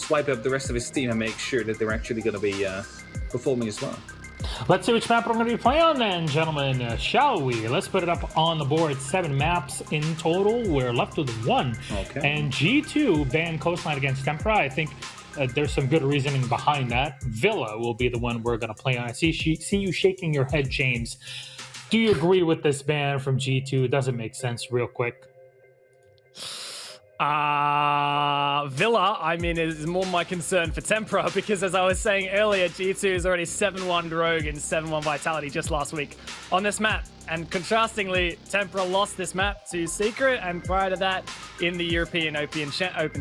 swipe up the rest of his team and make sure that they're actually going to be performing as well. Let's see which map we're going to be playing on then, gentlemen. Shall we? Let's put it up on the board. 7 maps in total. We're left with 1. Okay. And G2 banned Coastline against Tempra. I think there's some good reasoning behind that. Villa will be the one we're going to play on. I see you shaking your head, James. Do you agree with this ban from G2? Does it make sense real quick? Villa, I mean, is more my concern for Tempra because, as I was saying earlier, G2 is already 7-1 Rogue and 7-1 Vitality just last week on this map. And contrastingly, Tempra lost this map to Secret, and prior to that, in the European Open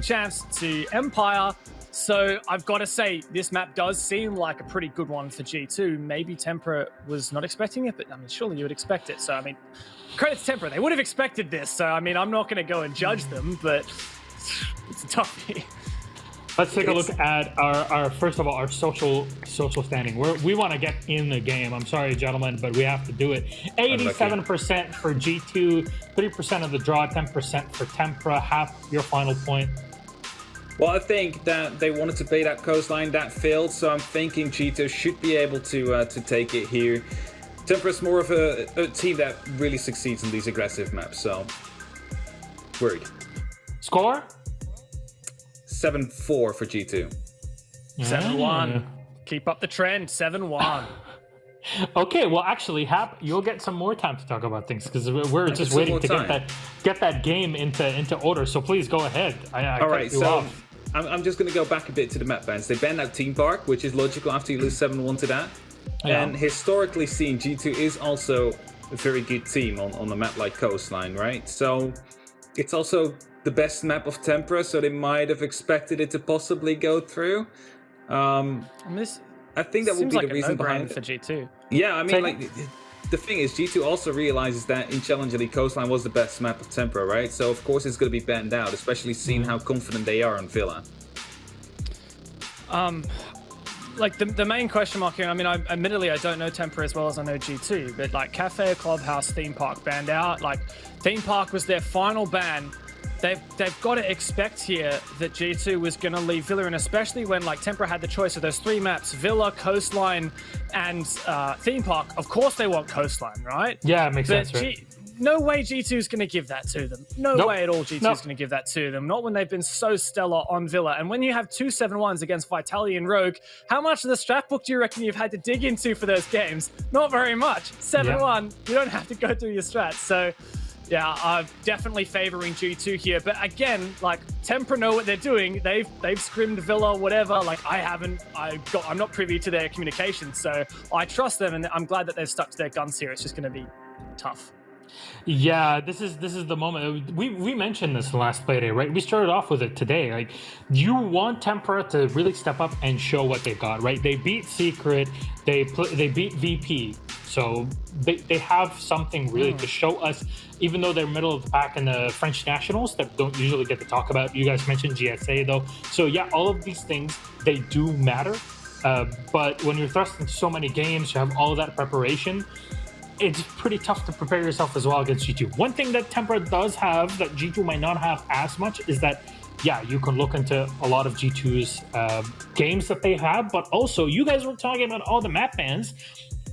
Champs to Empire. So I've got to say, this map does seem like a pretty good one for G2. Maybe Tempra was not expecting it, but I mean, surely you would expect it. So, I mean, credit to Tempra. They would have expected this. So, I mean, I'm not going to go and judge them, but it's a toughie. Let's take a look at our first of all, our social standing. We want to get in the game. I'm sorry, gentlemen, but we have to do it. 87% for G2, 3% of the draw, 10% for Tempra. Half your final point. Well, I think that they wanted to play that coastline, that failed, so I'm thinking G2 should be able to take it here. Tempra is more of a team that really succeeds in these aggressive maps, so worried. Score? 7-4 for G2. 7-1. Keep up the trend. 7-1. Okay, well, actually, Hap, you'll get some more time to talk about things because we're just waiting to get that game into order. So please go ahead. All right, so I'm just going to go back a bit to the map bans. They banned out Team Park, which is logical after you lose 7-1 to that. Yeah. And historically seen, G2 is also a very good team on a map like Coastline, right? So it's also the best map of Tempra, so they might have expected it to possibly go through. I think that would be the reason behind it. For G2. Yeah, I mean, like, the thing is, G2 also realizes that in Challenger League, Coastline was the best map of Tempra, right? So, of course, it's going to be banned out, especially seeing how confident they are on Villa. Like, the main question mark here, I mean, admittedly, I don't know Tempra as well as I know G2, but, like, Cafe, Clubhouse, Theme Park banned out. Like, Theme Park was their final ban. They've got to expect here that G2 was going to leave Villa, and especially when, like, Tempra had the choice of those 3 maps, Villa, Coastline, and Theme Park. Of course they want Coastline, right? Yeah, it makes sense, right? No way G2 is going to give that to them. No way at all G2 is going to give that to them. Not when they've been so stellar on Villa. And when you have 2 7-1s against Vitality and Rogue, how much of the strat book do you reckon you've had to dig into for those games? Not very much. 7-1, you don't have to go through your strats. So, yeah, I'm definitely favoring G2 here. But again, like, Tempra know what they're doing. They've scrimmed Villa, whatever. Like, I'm not privy to their communication, so I trust them, and I'm glad that they've stuck to their guns here. It's just going to be tough. Yeah, this is the moment. We mentioned this last Playday, right? We started off with it today. Like, you want Tempra to really step up and show what they've got, right? They beat Secret, they beat VP, so they have something really to show us. Even though they're middle of the pack in the French nationals that don't usually get to talk about. You guys mentioned GSA though, so yeah, all of these things, they do matter. But when you're thrust into so many games, you have all of that preparation. It's pretty tough to prepare yourself as well against G2. One thing that Tempra does have that G2 might not have as much is that, yeah, you can look into a lot of G2's games that they have, but also you guys were talking about all the map bans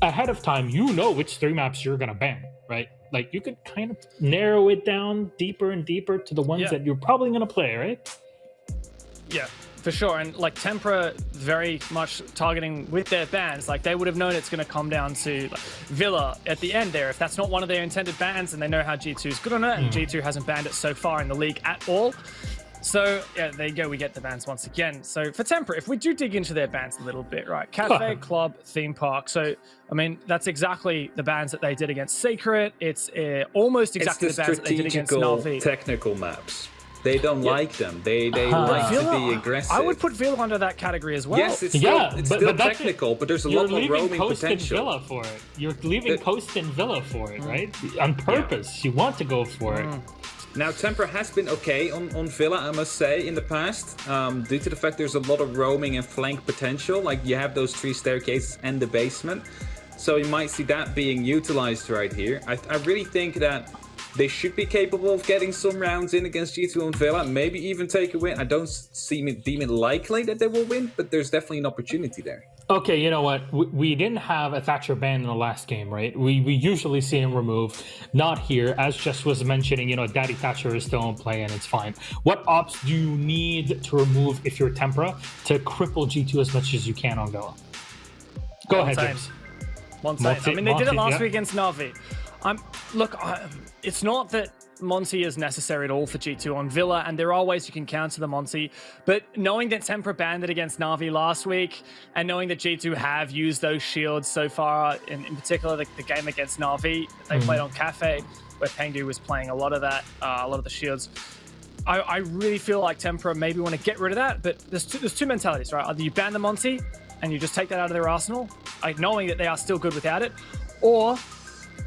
ahead of time. You know which 3 maps you're going to ban, right? Like, you could kind of narrow it down deeper and deeper to the ones that you're probably going to play, right? Yeah. For sure, and like Tempra very much targeting with their bans, like they would have known it's going to come down to like, Villa at the end there. If that's not one of their intended bans, and they know how G2 is good on it, and G2 hasn't banned it so far in the league at all. So yeah, there you go, we get the bans once again. So for Tempra, if we do dig into their bans a little bit, right? Cafe, Club, Theme Park. So, I mean, that's exactly the bans that they did against Secret. It's almost exactly the bans that they did against Na'Vi. Technical maps. They don't like them. They like to be aggressive. I would put Villa under that category as well. Yes, it's still technical, but there's a lot more roaming potential. Villa for it. You're leaving Coast and Villa for it, right? On purpose. You want to go for it. Now, Tempra has been okay on Villa, I must say, in the past, due to the fact there's a lot of roaming and flank potential. Like, you have those 3 staircases and the basement. So you might see that being utilized right here. I really think that They should be capable of getting some rounds in against G2 and Villa, maybe even take a win. I don't deem it likely that they will win, but there's definitely an opportunity there. Okay, you know what? We didn't have a Thatcher ban in the last game, right? We usually see him removed. Not here. As Jess was mentioning, you know, Daddy Thatcher is still in play and it's fine. What ops do you need to remove if you're Tempra to cripple G2 as much as you can on Villa? Go ahead, James. Monty. I mean, they did it last week against Na'Vi. Look, it's not that Monty is necessary at all for G2 on Villa, and there are ways you can counter the Monty, but knowing that Tempra banned it against Na'Vi last week, and knowing that G2 have used those shields so far, in particular the game against Na'Vi, they played on Cafe, where Pengu was playing a lot of that, a lot of the shields. I really feel like Tempra maybe want to get rid of that, but there's two mentalities, right? Either you ban the Monty, and you just take that out of their arsenal, like knowing that they are still good without it, or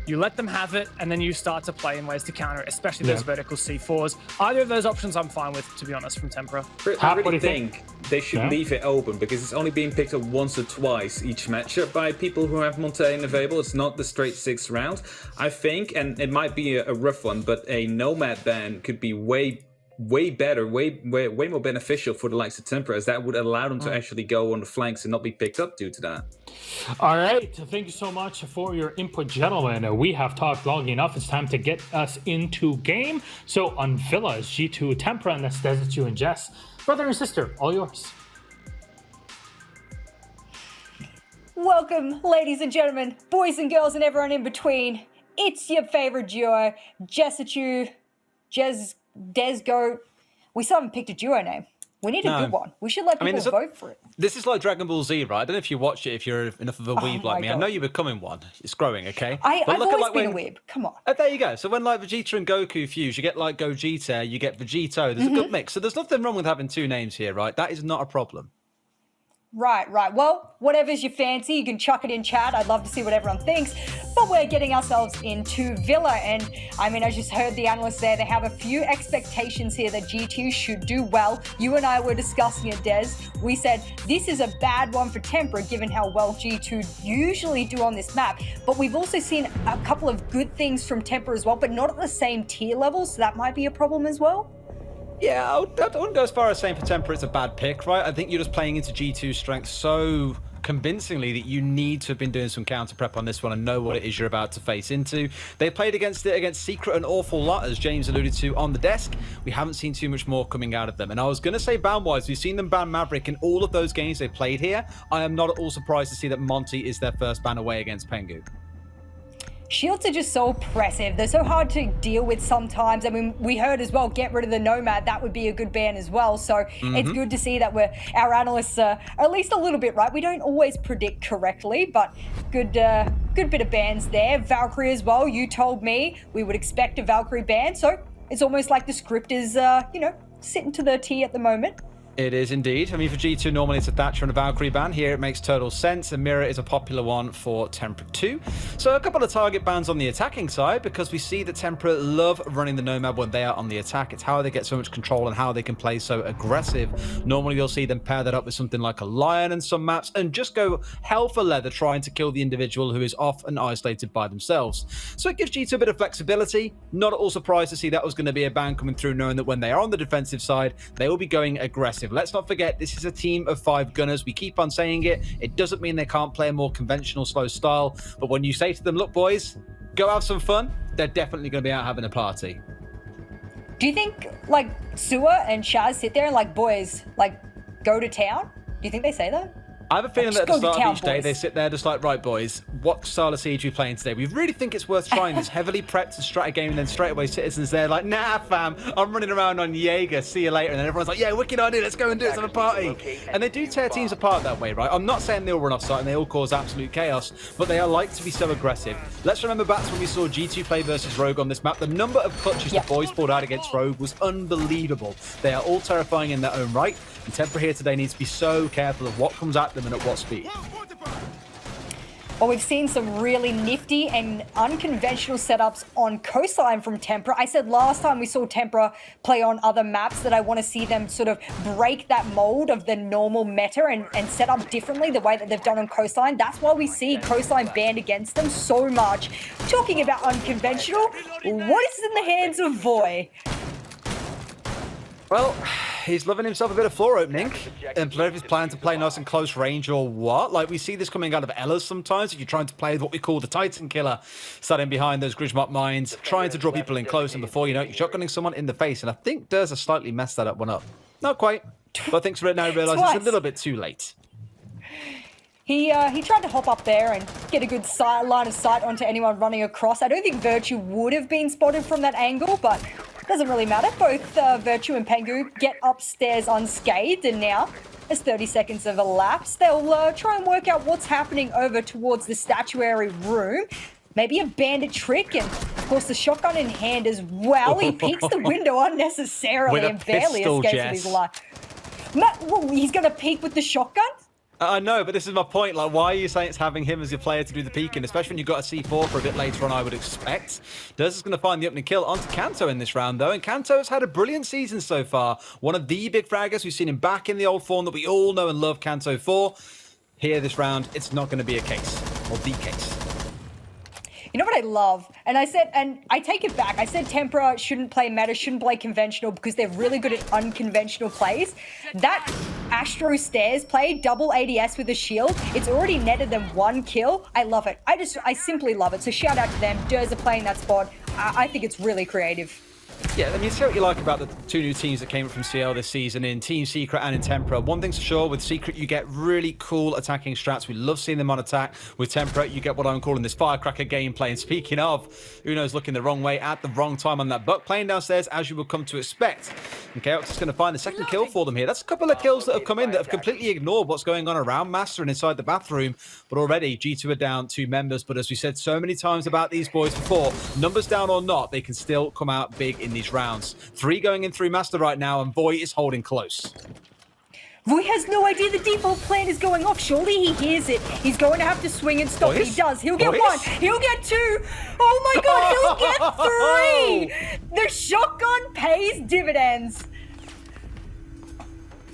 you let them have it, and then you start to play in ways to counter it, especially those vertical C4s. Either of those options I'm fine with, to be honest, from Tempra. I really think they should leave it open, because it's only being picked up once or twice each matchup by people who have Montaigne available. It's not the straight 6 rounds. I think, and it might be a rough one, but a Nomad ban could be way better, way more beneficial for the likes of Tempra, as that would allow them to actually go on the flanks and not be picked up due to that. All right, thank you so much for your input, gentlemen. We have talked long enough. It's time to get us into game. So on Villa's G2 Tempra, and that's Desert 2 and Jess. Brother and sister, all yours. Welcome, ladies and gentlemen, boys and girls and everyone in between. It's your favorite duo, Jessitu, Desgoat. We still haven't picked a duo name. We need a good one. We should let people vote for it. This is like Dragon Ball Z, right? I don't know if you watch it, if you're enough of a weeb like me. God. I know you're becoming one. It's growing, okay? I've always been a weeb. Come on. There you go. So when like Vegeta and Goku fuse, you get like Gogeta, you get Vegito. There's a good mix. So there's nothing wrong with having 2 names here, right? That is not a problem. Right. Well, whatever's your fancy, you can chuck it in chat. I'd love to see what everyone thinks. But we're getting ourselves into Villa. And I mean, I just heard the analysts there. They have a few expectations here that G2 should do well. You and I were discussing it, Des. We said this is a bad one for Tempra, given how well G2 usually do on this map. But we've also seen a couple of good things from Tempra as well, but not at the same tier level. So that might be a problem as well. Yeah, I wouldn't go as far as saying for Tempra it's a bad pick, right? I think you're just playing into G2's strength so convincingly that you need to have been doing some counter prep on this one and know what it is you're about to face into. They played against Secret an awful lot, as James alluded to on the desk. We haven't seen too much more coming out of them. And I was going to say ban-wise, we've seen them ban Maverick in all of those games they played here. I am not at all surprised to see that Monty is their first ban away against Pengu. Shields are just so oppressive. They're so hard to deal with sometimes. I mean, we heard as well, get rid of the Nomad. That would be a good ban as well. So it's good to see that our analysts are at least a little bit right. We don't always predict correctly, but good bit of bans there. Valkyrie as well. You told me we would expect a Valkyrie ban. So it's almost like the script is, sitting to the T at the moment. It is indeed. I mean, for G2, normally it's a Thatcher and a Valkyrie ban. Here it makes total sense. A Mirror is a popular one for Tempra 2. So a couple of target bans on the attacking side, because we see that Tempra love running the Nomad when they are on the attack. It's how they get so much control and how they can play so aggressive. Normally you'll see them pair that up with something like a Lion in some maps and just go hell for leather trying to kill the individual who is off and isolated by themselves. So it gives G2 a bit of flexibility. Not at all surprised to see that was going to be a ban coming through, knowing that when they are on the defensive side, they will be going aggressive. Let's not forget, this is a team of 5 gunners. We keep on saying it. It doesn't mean they can't play a more conventional, slow style. But when you say to them, look, boys, go have some fun, they're definitely going to be out having a party. Do you think, like, Sua and Shaz sit there and, like, boys, like, go to town? Do you think they say that? I have a feeling that at the start of each day, they sit there just like, right, boys, what style of siege are we playing today? We really think it's worth trying this heavily prepped and strat game, and then straight away Citizens there like, nah, fam, I'm running around on Jaeger, see you later. And then everyone's like, yeah, wicked idea, let's go and do it, let's have a party. And they do tear teams apart that way, right? I'm not saying they all run off site and they all cause absolute chaos, but they are like to be so aggressive. Let's remember back to when we saw G2 play versus Rogue on this map. The number of clutches the boys pulled out against Rogue was unbelievable. They are all terrifying in their own right, and Tempra here today needs to be so careful of what comes at them and at what speed. Well, we've seen some really nifty and unconventional setups on Coastline from Tempra. I said last time we saw Tempra play on other maps that I want to see them sort of break that mold of the normal meta and set up differently the way that they've done on Coastline. That's why we see Coastline banned against them so much. Talking about unconventional, what is in the hands of Voy? Well, he's loving himself a bit of floor opening. And if he's planning to play nice and close range or what. Like, we see this coming out of Ella's sometimes. If you're trying to play what we call the Titan Killer, starting behind those Gridgemop mines, trying to draw people in close, and before you know it, you're shotgunning someone in the face. And I think Durs has slightly messed that up one up. Not quite. But I think right now he realizes it's a little bit too late. He tried to hop up there and get a good line of sight onto anyone running across. I don't think Virtue would have been spotted from that angle, but doesn't really matter. Both Virtue and Pengu get upstairs unscathed, and now, as 30 seconds have elapsed, they'll try and work out what's happening over towards the statuary room. Maybe a bandit trick, and of course the shotgun in hand as well. He peeks the window unnecessarily and barely escapes with his life. Well, he's going to peek with the shotgun? I know, but this is my point. Like, why are you saying it's having him as your player to do the peeking, especially when you've got a C4 for a bit later on, I would expect. Durs is going to find the opening kill onto Kanto in this round, though, and Kanto has had a brilliant season so far. One of the big fraggers. We've seen him back in the old form that we all know and love Kanto for. Here this round, it's not going to be a case, or the case. You know what I love? And I take it back. I said Tempra shouldn't play meta, shouldn't play conventional because they're really good at unconventional plays. That Astro Stairs play, double ADS with a shield, it's already netted them 1 kill. I love it. I simply love it. So shout out to them. Durs are playing that spot. I think it's really creative. Yeah, I mean, see what you like about the 2 new teams that came up from CL this season in Team Secret and in Tempra. One thing's for sure, with Secret, you get really cool attacking strats. We love seeing them on attack. With Tempra, you get what I'm calling this firecracker gameplay. And speaking of, Uno's looking the wrong way at the wrong time on that buck, playing downstairs as you would come to expect. And Chaos is going to find the second kill for them here. That's a couple of kills that have come in that have completely ignored what's going on around Master and inside the bathroom. But already, G2 are down 2 members. But as we said so many times about these boys before, numbers down or not, they can still come out big in these rounds. 3 going in through Master right now, and Voy is holding close. Voy has no idea the default plan is going off. Surely he hears it. He's going to have to swing and stop. He does. He'll get 1. He'll get 2. Oh my god, he'll get 3! The shotgun pays dividends.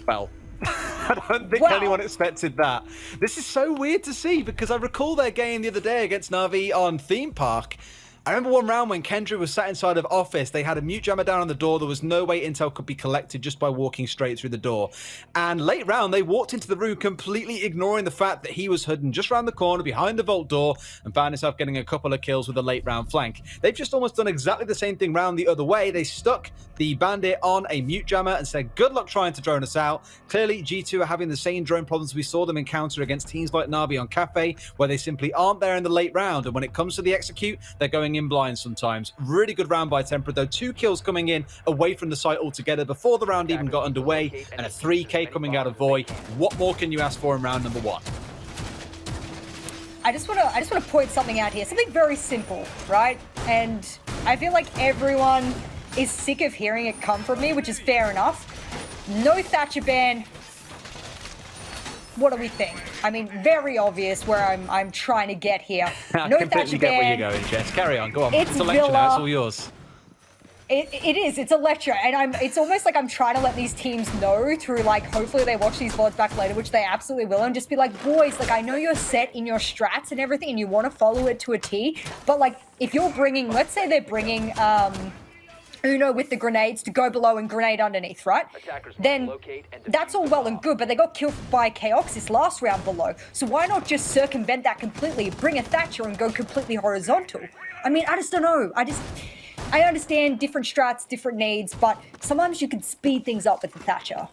Well, I don't think anyone expected that. This is so weird to see, because I recall their game the other day against Na'Vi on Theme Park. I remember one round when Kendra was sat inside of office, they had a mute jammer down on the door. There was no way intel could be collected just by walking straight through the door. And late round, they walked into the room completely ignoring the fact that he was hidden just around the corner behind the vault door and found himself getting a couple of kills with a late round flank. They've just almost done exactly the same thing round the other way. They stuck the bandit on a mute jammer and said, good luck trying to drone us out. Clearly, G2 are having the same drone problems we saw them encounter against teams like Na'Vi on Cafe, where they simply aren't there in the late round. And when it comes to the execute, they're going in blind sometimes. Really good round by Tempra, though. 2 kills coming in away from the site altogether before the round even got underway, and a 3K coming out of Voy. What more can you ask for in round number 1? I just want to point something out here. Something very simple, right? And I feel like everyone is sick of hearing it come from me, which is fair enough. No Thatcher ban. What do we think? I mean, very obvious where I'm trying to get here. No Thatcher ban. Get where you're going, Jess. Carry on. Go on. It's a lecture Villa. now. It's all yours. It is. It's a lecture, and it's almost like I'm trying to let these teams know through, like, hopefully they watch these VODs back later, which they absolutely will, and just be like, boys, like, I know you're set in your strats and everything, and you want to follow it to a T, but like, if you're bringing, let's say they're bringing Uno with the grenades to go below and grenade underneath, right? Then that's all well and good, but they got killed by Chaoxis last round below. So why not just circumvent that completely, bring a Thatcher and go completely horizontal? I mean, I just don't know. I understand different strats, different needs, but sometimes you can speed things up with the Thatcher.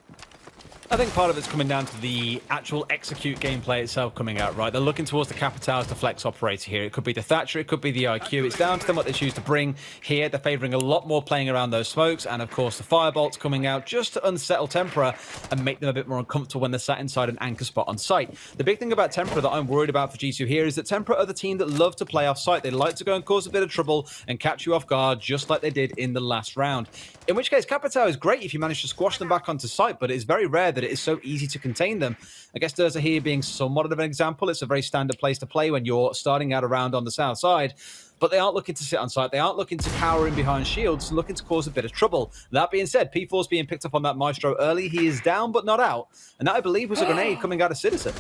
I think part of it's coming down to the actual execute gameplay itself coming out, right? They're looking towards the Capitals to flex operator here. It could be the Thatcher, it could be the IQ. It's down to them what they choose to bring here. They're favouring a lot more playing around those smokes, and of course the Firebolt's coming out just to unsettle Tempra and make them a bit more uncomfortable when they're sat inside an anchor spot on site. The big thing about Tempra that I'm worried about for G2 here is that Tempra are the team that love to play off site. They like to go and cause a bit of trouble and catch you off guard, just like they did in the last round. In which case, Capital is great if you manage to squash them back onto site, but it's very rare that that it is so easy to contain them. I guess Durza here being somewhat of an example. It's a very standard place to play when you're starting out around on the south side. But they aren't looking to sit on site. They aren't looking to cower in behind shields and looking to cause a bit of trouble. That being said, P4's being picked up on that Maestro early. He is down but not out. And that, I believe, was a grenade coming out of Citizen.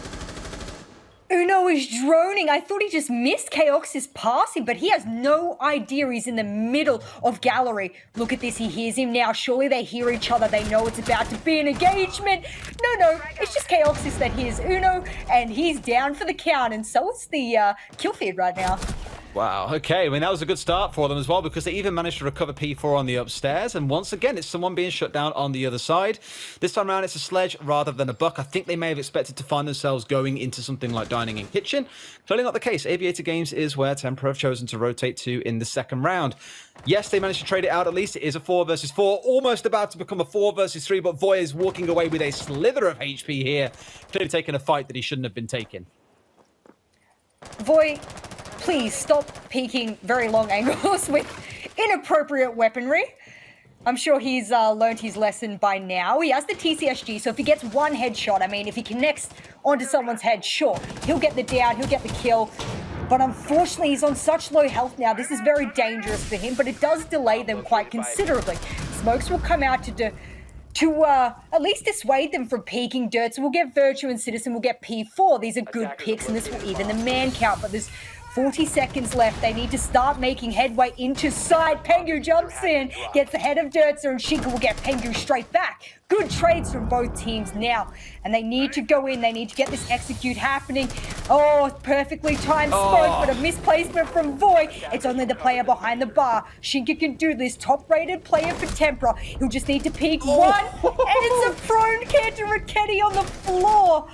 Uno is droning. I thought he just missed Chaox's passing, but he has no idea he's in the middle of gallery. Look at this, he hears him now. Surely they hear each other. They know it's about to be an engagement. No, it's just Chaoxis that hears Uno, and he's down for the count, and so is the kill feed right now. Wow, okay. I mean, that was a good start for them as well, because they even managed to recover P4 on the upstairs. And once again, it's someone being shut down on the other side. This time around, it's a sledge rather than a buck. I think they may have expected to find themselves going into something like dining and kitchen. Clearly not the case. Aviator Games is where Tempra have chosen to rotate to in the second round. Yes, they managed to trade it out at least. It is a 4 versus 4, almost about to become a 4 versus 3, but Voy is walking away with a slither of HP here. Clearly taking a fight that he shouldn't have been taking. Voy, please stop peeking very long angles with inappropriate weaponry. I'm sure he's learned his lesson by now. He has the TCSG, so if he gets one headshot, I mean, if he connects onto someone's head, sure, he'll get the down, he'll get the kill. But unfortunately, he's on such low health now. This is very dangerous for him, but it does delay them quite considerably. Smokes will come out to at least dissuade them from peeking dirt. So we'll get Virtue and Citizen, we'll get P4. These are good picks, and this will even the man count, but there's 40 seconds left. They need to start making headway into sight. Pengu jumps in, gets ahead of Dirtzer, and Shinka will get Pengu straight back. Good trades from both teams now, and they need to go in. They need to get this execute happening. Oh, perfectly timed smoke, but a misplacement from Voy. It's only the player behind the bar. Shinka can do this. Top-rated player for Tempra. He'll just need to peek one, and it's a prone Cantor Raketti on the floor.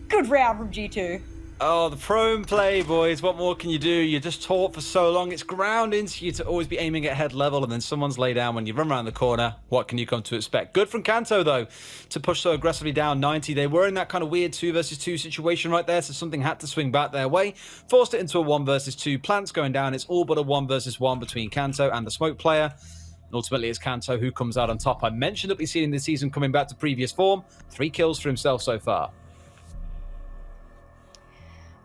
Good round from G2. Oh, the prone play, boys. What more can you do? You're just taught for so long. It's ground into you to always be aiming at head level, and then someone's laid down when you run around the corner. What can you come to expect? Good from Kanto, though, to push so aggressively down 90. They were in that kind of weird 2 versus 2 situation right there, so something had to swing back their way. Forced it into a 1 versus 2. Plants going down. It's all but a 1 versus 1 between Kanto and the smoke player. And ultimately, it's Kanto who comes out on top. I mentioned that we've seen this season coming back to previous form. 3 kills for himself so far.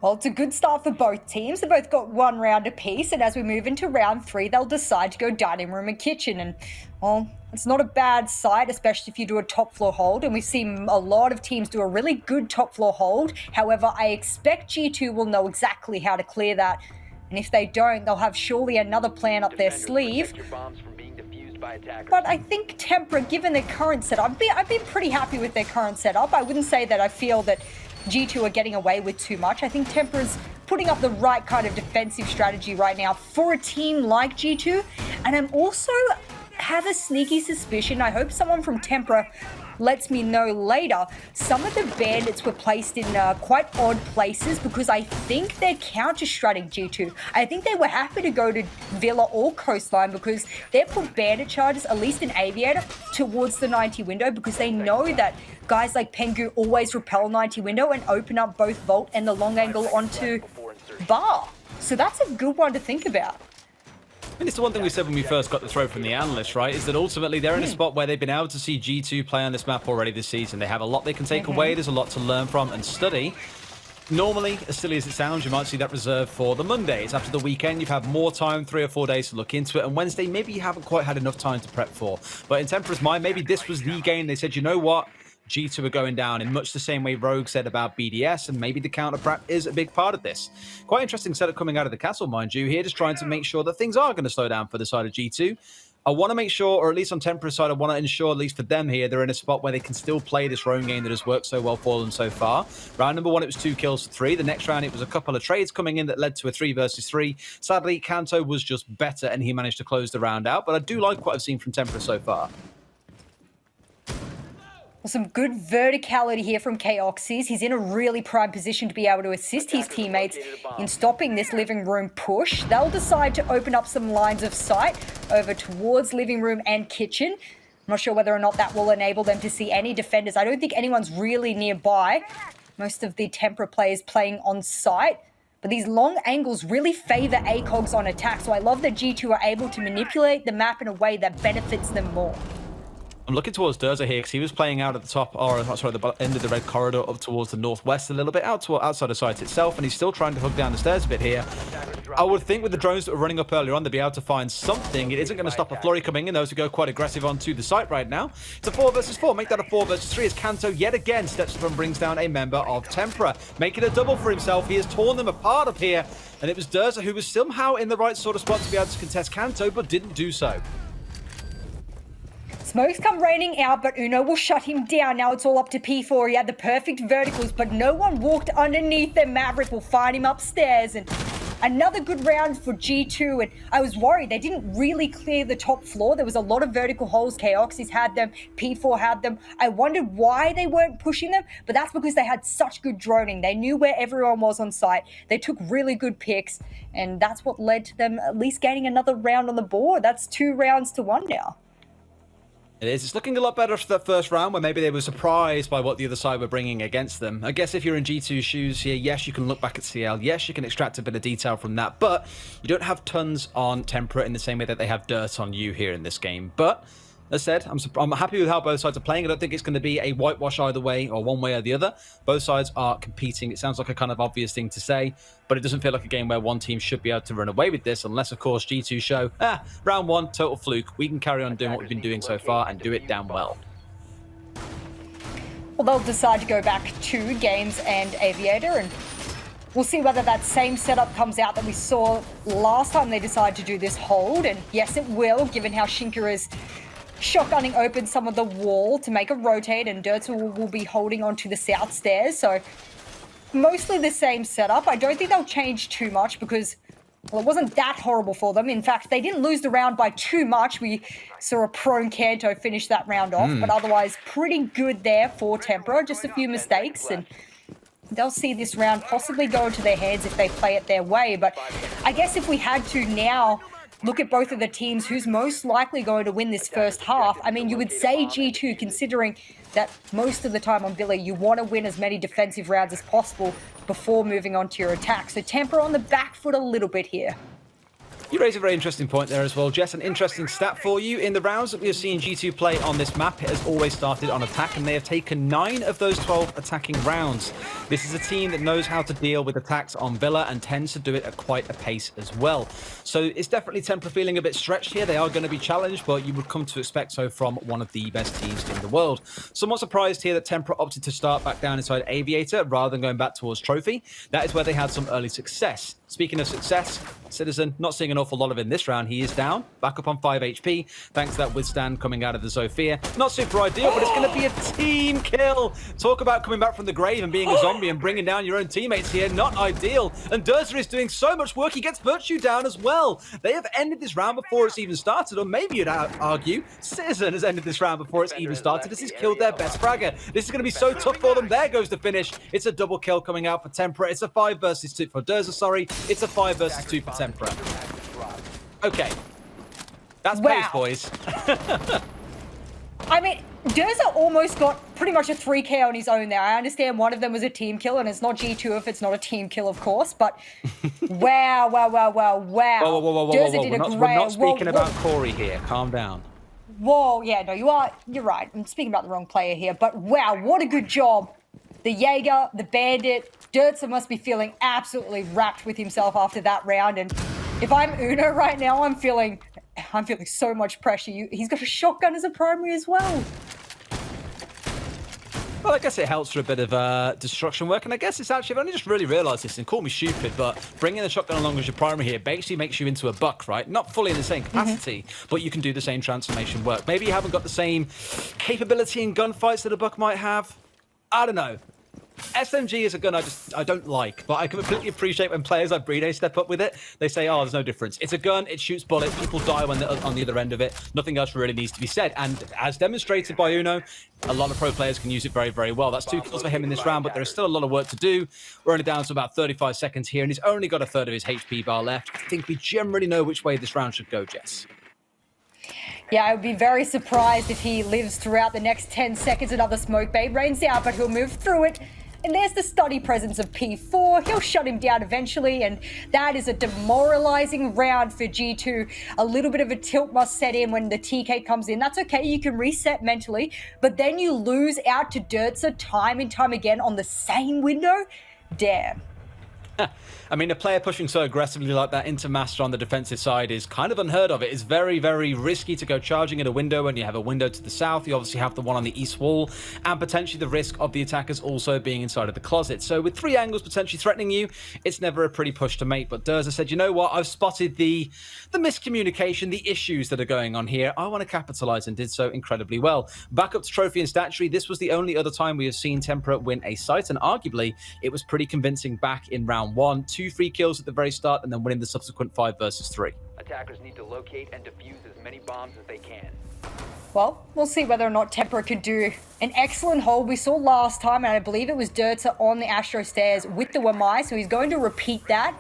Well, it's a good start for both teams. They both got 1 round apiece, and as we move into round 3, they'll decide to go dining room and kitchen. And, well, it's not a bad sight, especially if you do a top floor hold. And we've seen a lot of teams do a really good top floor hold. However, I expect G2 will know exactly how to clear that. And if they don't, they'll have surely another plan up their sleeve. But I think Tempra, given their current setup, I've been pretty happy with their current setup. I wouldn't say that I feel that G2 are getting away with too much. I think Tempra's putting up the right kind of defensive strategy right now for a team like G2. And I'm also have a sneaky suspicion. I hope someone from Tempra lets me know later. Some of the bandits were placed in quite odd places because I think they're counter-stratting G2. I think they were happy to go to Villa or Coastline because they put bandit charges, at least in Aviator, towards the 90 window because they know that guys like Pengu always repel 90 window and open up both Vault and the long angle onto Bar. So that's a good one to think about. And it's the one thing we said when we first got the throw from the analysts, right? Is that ultimately they're in a spot where they've been able to see G2 play on this map already this season. They have a lot they can take away. There's a lot to learn from and study. Normally, as silly as it sounds, you might see that reserved for the Mondays. After the weekend, you've had more time, 3 or 4 days to look into it. And Wednesday, maybe you haven't quite had enough time to prep for. But in Tempra's mind, maybe this was the game. They said, you know what? G2 are going down in much the same way Rogue said about BDS, and maybe the counter prep is a big part of this. Quite interesting setup coming out of the castle, mind you, here just trying to make sure that things are going to slow down for the side of G2. I want to make sure, or at least on Tempra's side, I want to ensure, at least for them here, they're in a spot where they can still play this roam game that has worked so well for them so far. Round number 1, it was 2 kills for 3. The next round, it was a couple of trades coming in that led to a 3 versus 3. Sadly, Kanto was just better, and he managed to close the round out, but I do like what I've seen from Tempra so far. Well, some good verticality here from Chaoxes. He's in a really prime position to be able to assist his teammates in stopping this living room push. They'll decide to open up some lines of sight over towards living room and kitchen. I'm not sure whether or not that will enable them to see any defenders. I don't think anyone's really nearby. Most of the Tempra players playing on site. But these long angles really favor ACOGs on attack. So I love that G2 are able to manipulate the map in a way that benefits them more. I'm looking towards Durza here because he was playing out at the top, or sorry, the end of the red corridor up towards the northwest a little bit, outside the site itself, and he's still trying to hook down the stairs a bit here. I would think with the drones that were running up earlier on, they'd be able to find something. It isn't going to stop a flurry coming in. Those who go quite aggressive onto the site right now. It's a 4 versus 4. Make that a 4 versus 3 as Kanto yet again steps up and brings down a member of Tempra. Making a double for himself. He has torn them apart up here. And it was Durza who was somehow in the right sort of spot to be able to contest Kanto, but didn't do so. Smoke's come raining out, but Uno will shut him down. Now it's all up to P4. He had the perfect verticals, but no one walked underneath them. Maverick will find him upstairs. And another good round for G2. And I was worried. They didn't really clear the top floor. There was a lot of vertical holes. Chaoxys had them. P4 had them. I wondered why they weren't pushing them, but that's because they had such good droning. They knew where everyone was on site. They took really good picks, and that's what led to them at least gaining another round on the board. That's 2 rounds to 1 now. It is. It's looking a lot better after that first round where maybe they were surprised by what the other side were bringing against them. I guess if you're in G2's shoes here, yes, you can look back at CL. Yes, you can extract a bit of detail from that, but you don't have tons on Tempra in the same way that they have dirt on you here in this game. But as said, I'm happy with how both sides are playing. I don't think it's going to be a whitewash either way or one way or the other. Both sides are competing. It sounds like a kind of obvious thing to say, but it doesn't feel like a game where one team should be able to run away with this unless, of course, G2 show, round 1, total fluke. We can carry on doing what we've been doing so far and do it damn well. Well, they'll decide to go back 2 games and Aviator, and we'll see whether that same setup comes out that we saw last time they decided to do this hold. And yes, it will, given how Shinka is shotgunning open some of the wall to make a rotate, and Dirtz will be holding onto the south stairs. So mostly the same setup. I don't think they'll change too much because, well, it wasn't that horrible for them. In fact, they didn't lose the round by too much. We saw a prone Kanto finish that round off, but otherwise pretty good there for Tempra. Just a few mistakes, and they'll see this round possibly go into their hands if they play it their way. But I guess if we had to now look at both of the teams, who's most likely going to win this first half? I mean, you would say G2, considering that most of the time on Villa, you want to win as many defensive rounds as possible before moving on to your attack. So Tempra on the back foot a little bit here. You raise a very interesting point there as well, Jess. An interesting stat for you. In the rounds that we have seen G2 play on this map, it has always started on attack, and they have taken 9 of those 12 attacking rounds. This is a team that knows how to deal with attacks on Villa and tends to do it at quite a pace as well. So it's definitely Tempra feeling a bit stretched here. They are going to be challenged, but you would come to expect so from one of the best teams in the world. Somewhat surprised here that Tempra opted to start back down inside Aviator rather than going back towards Trophy. That is where they had some early success. Speaking of success, Citizen, not seeing an awful lot of in this round. He is down, back up on 5 HP, thanks to that withstand coming out of the Zofia. Not super ideal, but it's going to be a team kill. Talk about coming back from the grave and being a zombie and bringing down your own teammates here. Not ideal. And Durza is doing so much work, he gets Virtue down as well. They have ended this round before it's even started, or maybe you'd argue Citizen has ended this round before it's even started. This has killed their best fragger. This is going to be so tough for them. There goes the finish. It's a double kill coming out for Tempra. It's a 5 versus 2 for Durza, sorry. It's a 5 versus 2 for Tempra. Okay. That's pace, boys. I mean, Durza almost got pretty much a 3K on his own there. I understand one of them was a team kill, and it's not G2 if it's not a team kill, of course, but wow. Whoa. Durza did a great... We're not speaking about Corey here. Calm down. Whoa, yeah, no, you're right. I'm speaking about the wrong player here, but wow, what a good job. The Jaeger, the Bandit, Durza must be feeling absolutely wrapped with himself after that round, and if I'm Uno right now, I'm feeling so much pressure. He's got a shotgun as a primary as well. Well, I guess it helps for a bit of destruction work, and I guess it's actually, I've only just really realised this, and call me stupid, but bringing the shotgun along as your primary here basically makes you into a buck, right? Not fully in the same capacity, but you can do the same transformation work. Maybe you haven't got the same capability in gunfights that a buck might have. I don't know. SMG is a gun I don't like, but I completely appreciate when players like Playday step up with it. They say, oh, there's no difference. It's a gun, it shoots bullets, people die when they're on the other end of it. Nothing else really needs to be said. And as demonstrated by Uno, a lot of pro players can use it very, very well. That's 2 kills for him in this round, but there is still a lot of work to do. We're only down to about 35 seconds here, and he's only got a third of his HP bar left. I think we generally know which way this round should go, Jess. Yeah, I would be very surprised if he lives throughout the next 10 seconds. Another smoke bait rains out, but he'll move through it. And there's the study presence of P4. He'll shut him down eventually, and that is a demoralizing round for G2. A little bit of a tilt must set in when the TK comes in. That's okay, you can reset mentally, but then you lose out to Dirtsa time and time again on the same window. Damn. I mean, a player pushing so aggressively like that into Master on the defensive side is kind of unheard of. It is very, very risky to go charging at a window when you have a window to the south. You obviously have the one on the east wall, and potentially the risk of the attackers also being inside of the closet. So with 3 angles potentially threatening you, it's never a pretty push to make. But Durza said, you know what, I've spotted the miscommunication, the issues that are going on here. I want to capitalize, and did so incredibly well. Back up to trophy and statuary. This was the only other time we have seen Tempra win a site, and arguably it was pretty convincing back in round 1. 2 free kills at the very start, and then winning the subsequent 5 versus 3. Attackers need to locate and defuse as many bombs as they can. Well, we'll see whether or not Tempra could do an excellent hold. We saw last time, and I believe it was Dirtsa on the Astro stairs with the Wamai, so he's going to repeat that.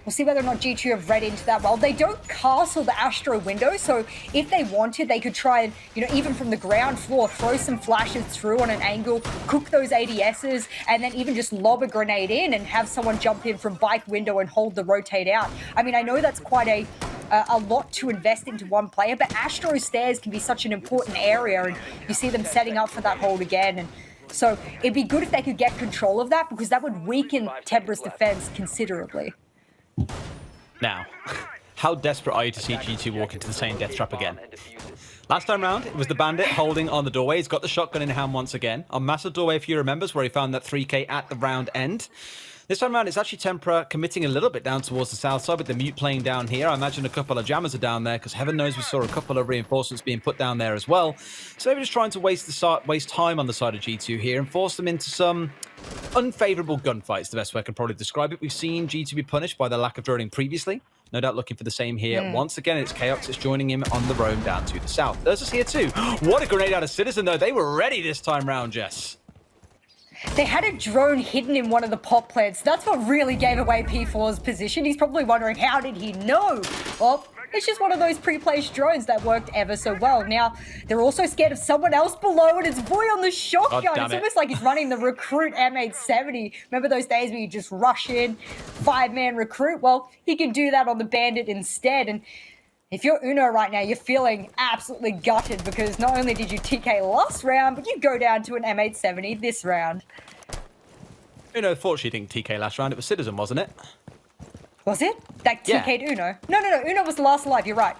We'll see whether or not G2 have read into that well. They don't castle the Astro window, so if they wanted, they could try and, even from the ground floor, throw some flashes through on an angle, cook those ADSs, and then even just lob a grenade in and have someone jump in from bike window and hold the rotate out. I mean, I know that's quite a lot to invest into one player, but Astro stairs can be such an important area, and you see them setting up for that hold again. And so it'd be good if they could get control of that, because that would weaken Tempra's defense considerably. Now, how desperate are you to see G2 walk into the same death trap again? Last time round, it was the Bandit holding on the doorway. He's got the shotgun in hand once again. On massive doorway, if you remembers, where he found that 3K at the round end. This time around, it's actually Tempra committing a little bit down towards the south side with the mute playing down here. I imagine a couple of jammers are down there, because heaven knows we saw a couple of reinforcements being put down there as well. So they were just trying to waste time on the side of G2 here and force them into some unfavorable gunfights, the best way I can probably describe it. We've seen G2 be punished by the lack of droning previously. No doubt looking for the same here. Once again, it's Chaos. It's joining him on the roam down to the south. There's us here too. What a grenade out of Citizen, though. They were ready this time round, Jess. They had a drone hidden in one of the pot plants. That's what really gave away P4's position. He's probably wondering, how did he know? Well, it's just one of those pre-placed drones that worked ever so well. Now, they're also scared of someone else below, and it's Voy on the shotgun. It's almost like he's running the recruit M870. Remember those days where you just rush in, 5-man recruit? Well, he can do that on the Bandit instead. And if you're Uno right now, you're feeling absolutely gutted, because not only did you TK last round, but you go down to an M870 this round. Uno fortunately didn't TK last round. It was Citizen, wasn't it? Was it? That TK'd Uno? No. Uno was the last alive. You're right.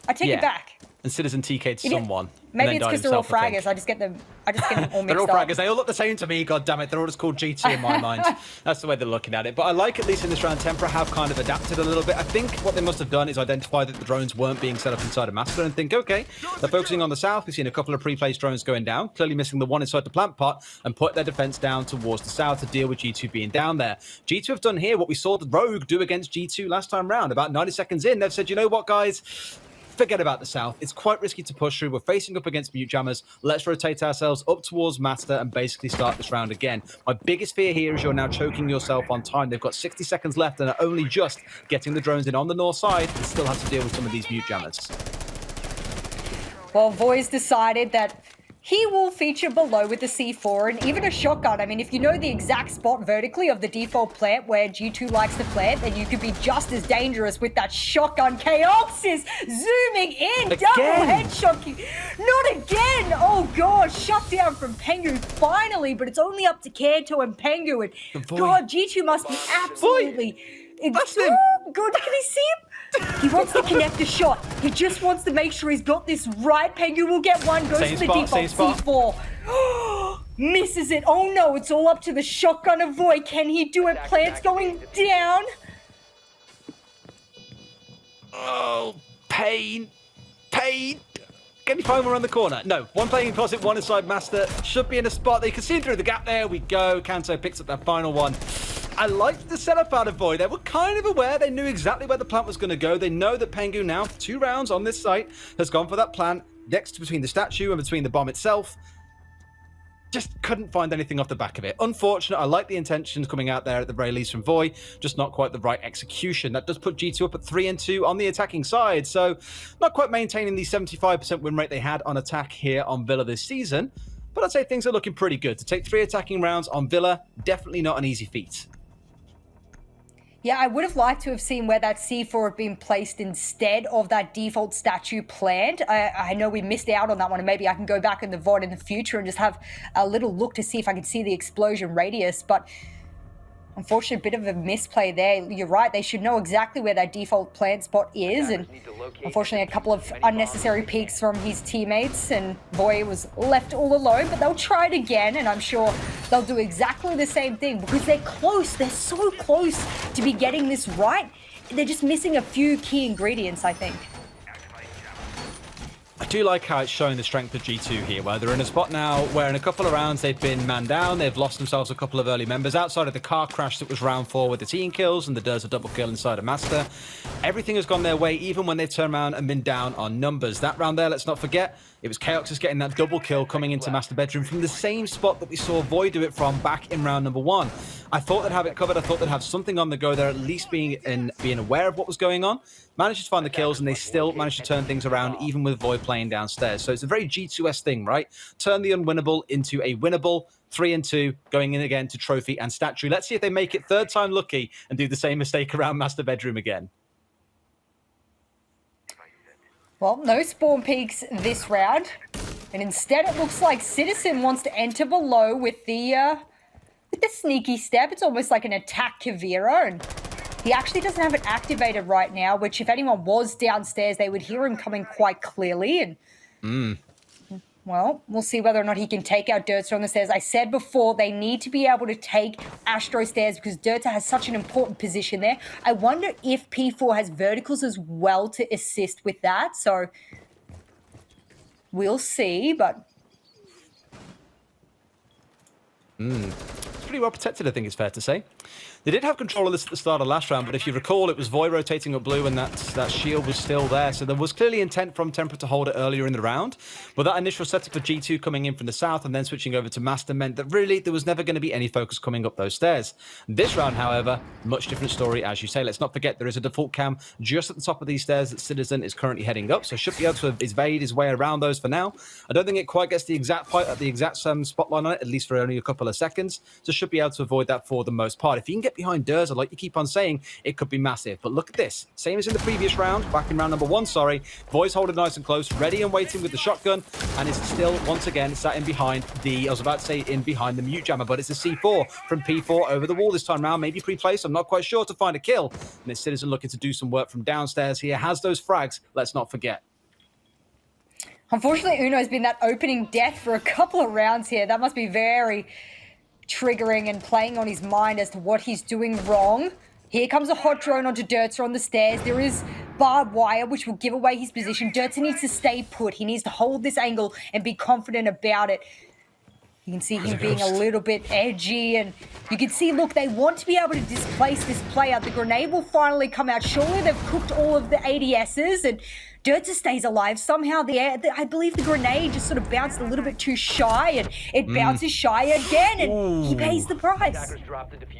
I take it back. And Citizen TK'd someone. Maybe it's because they're all fraggers. I just get them all mixed up. They're all fraggers. They all look the same to me. God damn it. They're all just called G2 in my mind. That's the way they're looking at it. But I like, at least in this round, Tempra have kind of adapted a little bit. I think what they must have done is identify that the drones weren't being set up inside of Master and think, okay, they're focusing on the south. We've seen a couple of pre-placed drones going down, clearly missing the one inside the plant pot, and put their defense down towards the south to deal with G2 being down there. G2 have done here what we saw the Rogue do against G2 last time round. About 90 seconds in, they've said, you know what, guys? Forget about the south. It's quite risky to push through. We're facing up against mute jammers. Let's rotate ourselves up towards Master and basically start this round again. My biggest fear here is you're now choking yourself on time. They've got 60 seconds left and are only just getting the drones in on the north side and still have to deal with some of these mute jammers. Well, Voy's decided that he will feature below with the C4 and even a shotgun. I mean, if you know the exact spot vertically of the default plant where G2 likes to plant, then you could be just as dangerous with that shotgun. Chaos is zooming in. Double headshot. Not again. Oh, God. Shut down from Pengu finally, but it's only up to Kanto and Pengu. And God, G2 must be absolutely good. Can he see him? He wants to connect the shot. He just wants to make sure he's got this right. Pengu will get one, goes to the default C4. Misses it. Oh no, it's all up to the shotgun of Voy. Can he do it? Plant's going down. Oh, pain. Can you find one around the corner? No. One playing in closet, one inside Master. Should be in a spot that you can see him through the gap. There we go. Kanto picks up that final one. I liked the setup out of Voy. They were kind of aware. They knew exactly where the plant was going to go. They know that Pengu now, 2 rounds on this site, has gone for that plant next between the statue and between the bomb itself. Just couldn't find anything off the back of it. Unfortunate. I like the intentions coming out there at the very least from Voy, just not quite the right execution. That does put G2 up at 3-2 on the attacking side. So not quite maintaining the 75% win rate they had on attack here on Villa this season. but I'd say things are looking pretty good. To take 3 attacking rounds on Villa, definitely not an easy feat. Yeah, I would have liked to have seen where that C4 had been placed instead of that default statue planned. I know we missed out on that one, and maybe I can go back in the VOD in the future and just have a little look to see if I can see the explosion radius, but unfortunately, a bit of a misplay there. You're right, they should know exactly where that default plant spot is, and unfortunately a couple of unnecessary peeks from his teammates, and Voy was left all alone, but they'll try it again, and I'm sure they'll do exactly the same thing because they're close. They're so close to be getting this right. They're just missing a few key ingredients, I think. I do like how it's showing the strength of G2 here, where they're in a spot now where in a couple of rounds they've been man down, they've lost themselves a couple of early members outside of the car crash that was round 4 with the team kills and the Durza double kill inside of Master. Everything has gone their way, even when they've turned around and been down on numbers. That round there, let's not forget, it was Chaoxus getting that double kill coming into Master Bedroom from the same spot that we saw Void do it from back in round number 1. I thought they'd have it covered. I thought they'd have something on the go there, at least being aware of what was going on. Managed to find the kills, and they still managed to turn things around, even with Void playing downstairs. So it's a very G2S thing, right? Turn the unwinnable into a winnable. 3-2, going in again to trophy and statue. Let's see if they make it third time lucky and do the same mistake around Master Bedroom again. Well, no spawn peaks this round, and instead it looks like Citizen wants to enter below with the sneaky step. It's almost like an attack Kavira, and he actually doesn't have it activated right now, which if anyone was downstairs, they would hear him coming quite clearly. And well, we'll see whether or not he can take out Dirtster on the stairs. I said before, they need to be able to take Astro stairs because Dirtster has such an important position there. I wonder if P4 has verticals as well to assist with that. So we'll see, but it's pretty well protected, I think it's fair to say. They did have control of this at the start of last round, but if you recall, it was Void rotating up blue and that shield was still there. So there was clearly intent from Tempra to hold it earlier in the round. But that initial setup for G2 coming in from the south and then switching over to Master meant that really there was never going to be any focus coming up those stairs. This round, however, much different story, as you say. Let's not forget there is a default cam just at the top of these stairs that Citizen is currently heading up. So should be able to evade his way around those for now. I don't think it quite gets the exact spotlight on it, at least for only a couple of seconds. So should be able to avoid that for the most part. If you can get behind Durza, like you keep on saying, it could be massive. But look at this. Same as in the previous round, back in round number 1, sorry. Voice holding nice and close, ready and waiting with the shotgun, and is still, once again, sat in behind the, I was about to say in behind the mute jammer, but it's a C4 from P4 over the wall this time round, maybe pre-placed, I'm not quite sure, to find a kill. And it's Citizen looking to do some work from downstairs here, has those frags, let's not forget. unfortunately Uno's been that opening death for a couple of rounds here. That must be very triggering and playing on his mind as to what he's doing wrong. Here comes a hot drone onto Dirtzer on the stairs. There is barbed wire, which will give away his position. Dirtzer needs to stay put. He needs to hold this angle and be confident about it. You can see him being a little bit edgy, and you can see, look, they want to be able to displace this player. The grenade will finally come out. Surely they've cooked all of the ADSs, and Dirtzer stays alive. Somehow, I believe the grenade just sort of bounced a little bit too shy, and it bounces shy again, and he pays the price.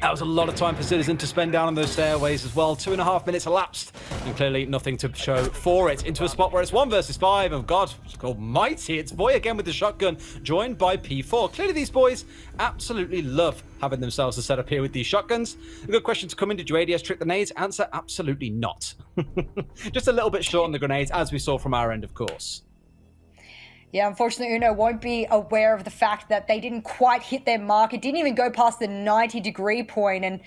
That was a lot of time for Citizen to spend down on those stairways as well. 2.5 minutes elapsed, and clearly nothing to show for it. Into a spot where it's 1 versus 5. Oh, God almighty. It's Voy again with the shotgun, joined by P4. Clearly, these boys absolutely love having themselves a setup here with these shotguns. A good question to come in. Did you ADS trick the nades? Answer, absolutely not. Just a little bit short on the grenades, as we saw from our end, of course. Yeah, unfortunately, Uno won't be aware of the fact that they didn't quite hit their mark. It didn't even go past the 90-degree point, and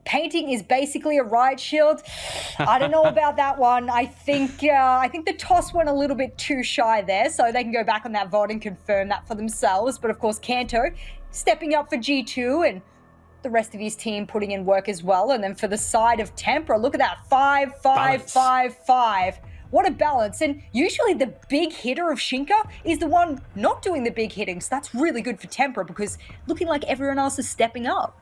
painting is basically a riot shield. I don't know about that one. I think the toss went a little bit too shy there, so they can go back on that VOD and confirm that for themselves. But of course, Kanto stepping up for G2 and the rest of his team putting in work as well. And then for the side of Tempra, look at that, 5, 5, 5, 5. What a balance. And usually the big hitter of Shinka is the one not doing the big hitting. So that's really good for Tempra because looking like everyone else is stepping up.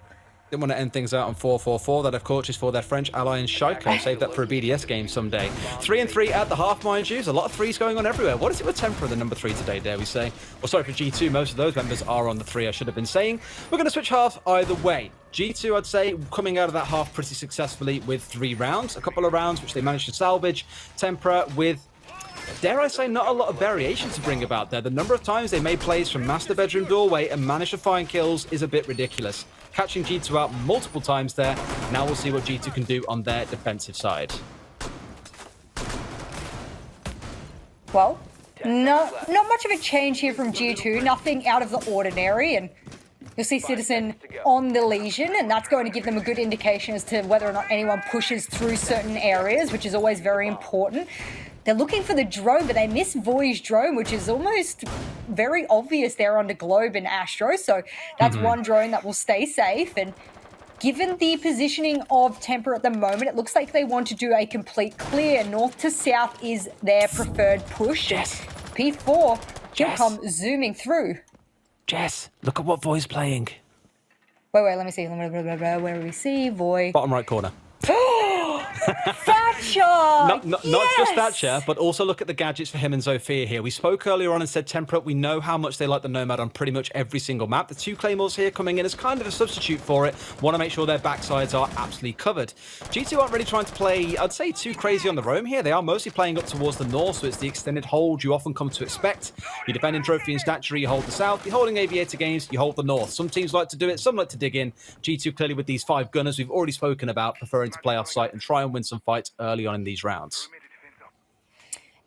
Didn't want to end things out on 4-4-4. That, of course, is for their French ally in Shaiko. Save that for a BDS game someday. 3-3 at the half, mind you. There's a lot of threes going on everywhere. What is it with Tempra, the number 3 today, dare we say? Well, sorry, for G2, most of those members are on the 3, I should have been saying. We're going to switch half either way. G2, I'd say, coming out of that half pretty successfully with 3 rounds. A couple of rounds which they managed to salvage. Tempra with dare I say, not a lot of variation to bring about there. The number of times they made plays from master bedroom doorway and managed to find kills is a bit ridiculous. Catching G2 out multiple times there. Now we'll see what G2 can do on their defensive side. Well, not much of a change here from G2. Nothing out of the ordinary, and you'll see Citizen on the Legion, and that's going to give them a good indication as to whether or not anyone pushes through certain areas, which is always very important. They're looking for the drone, but they miss Voy's drone, which is almost very obvious there on the Globe and Astro. So that's one drone that will stay safe. And given the positioning of Tempra at the moment, it looks like they want to do a complete clear. North to south is their preferred push. Jess. P4 he'll Jess. come zooming through. Jess, look at what Voy's playing. Wait, let me see. Where do we see Voy? Bottom right corner. Thatcher! Not just Yes! Thatcher, but also look at the gadgets for him and Zofia here. We spoke earlier on and said Tempra, we know how much they like the Nomad on pretty much every single map. The 2 Claymores here coming in as kind of a substitute for it. Want to make sure their backsides are absolutely covered. G2 aren't really trying to play, I'd say, too crazy on the roam here. They are mostly playing up towards the north, so it's the extended hold you often come to expect. You're defending Trophy and Stature, you hold the south. You're holding Aviator games, you hold the north. Some teams like to do it, some like to dig in. G2 clearly with these 5 gunners we've already spoken about, preferring to play off site and try and win some fights early on in these rounds.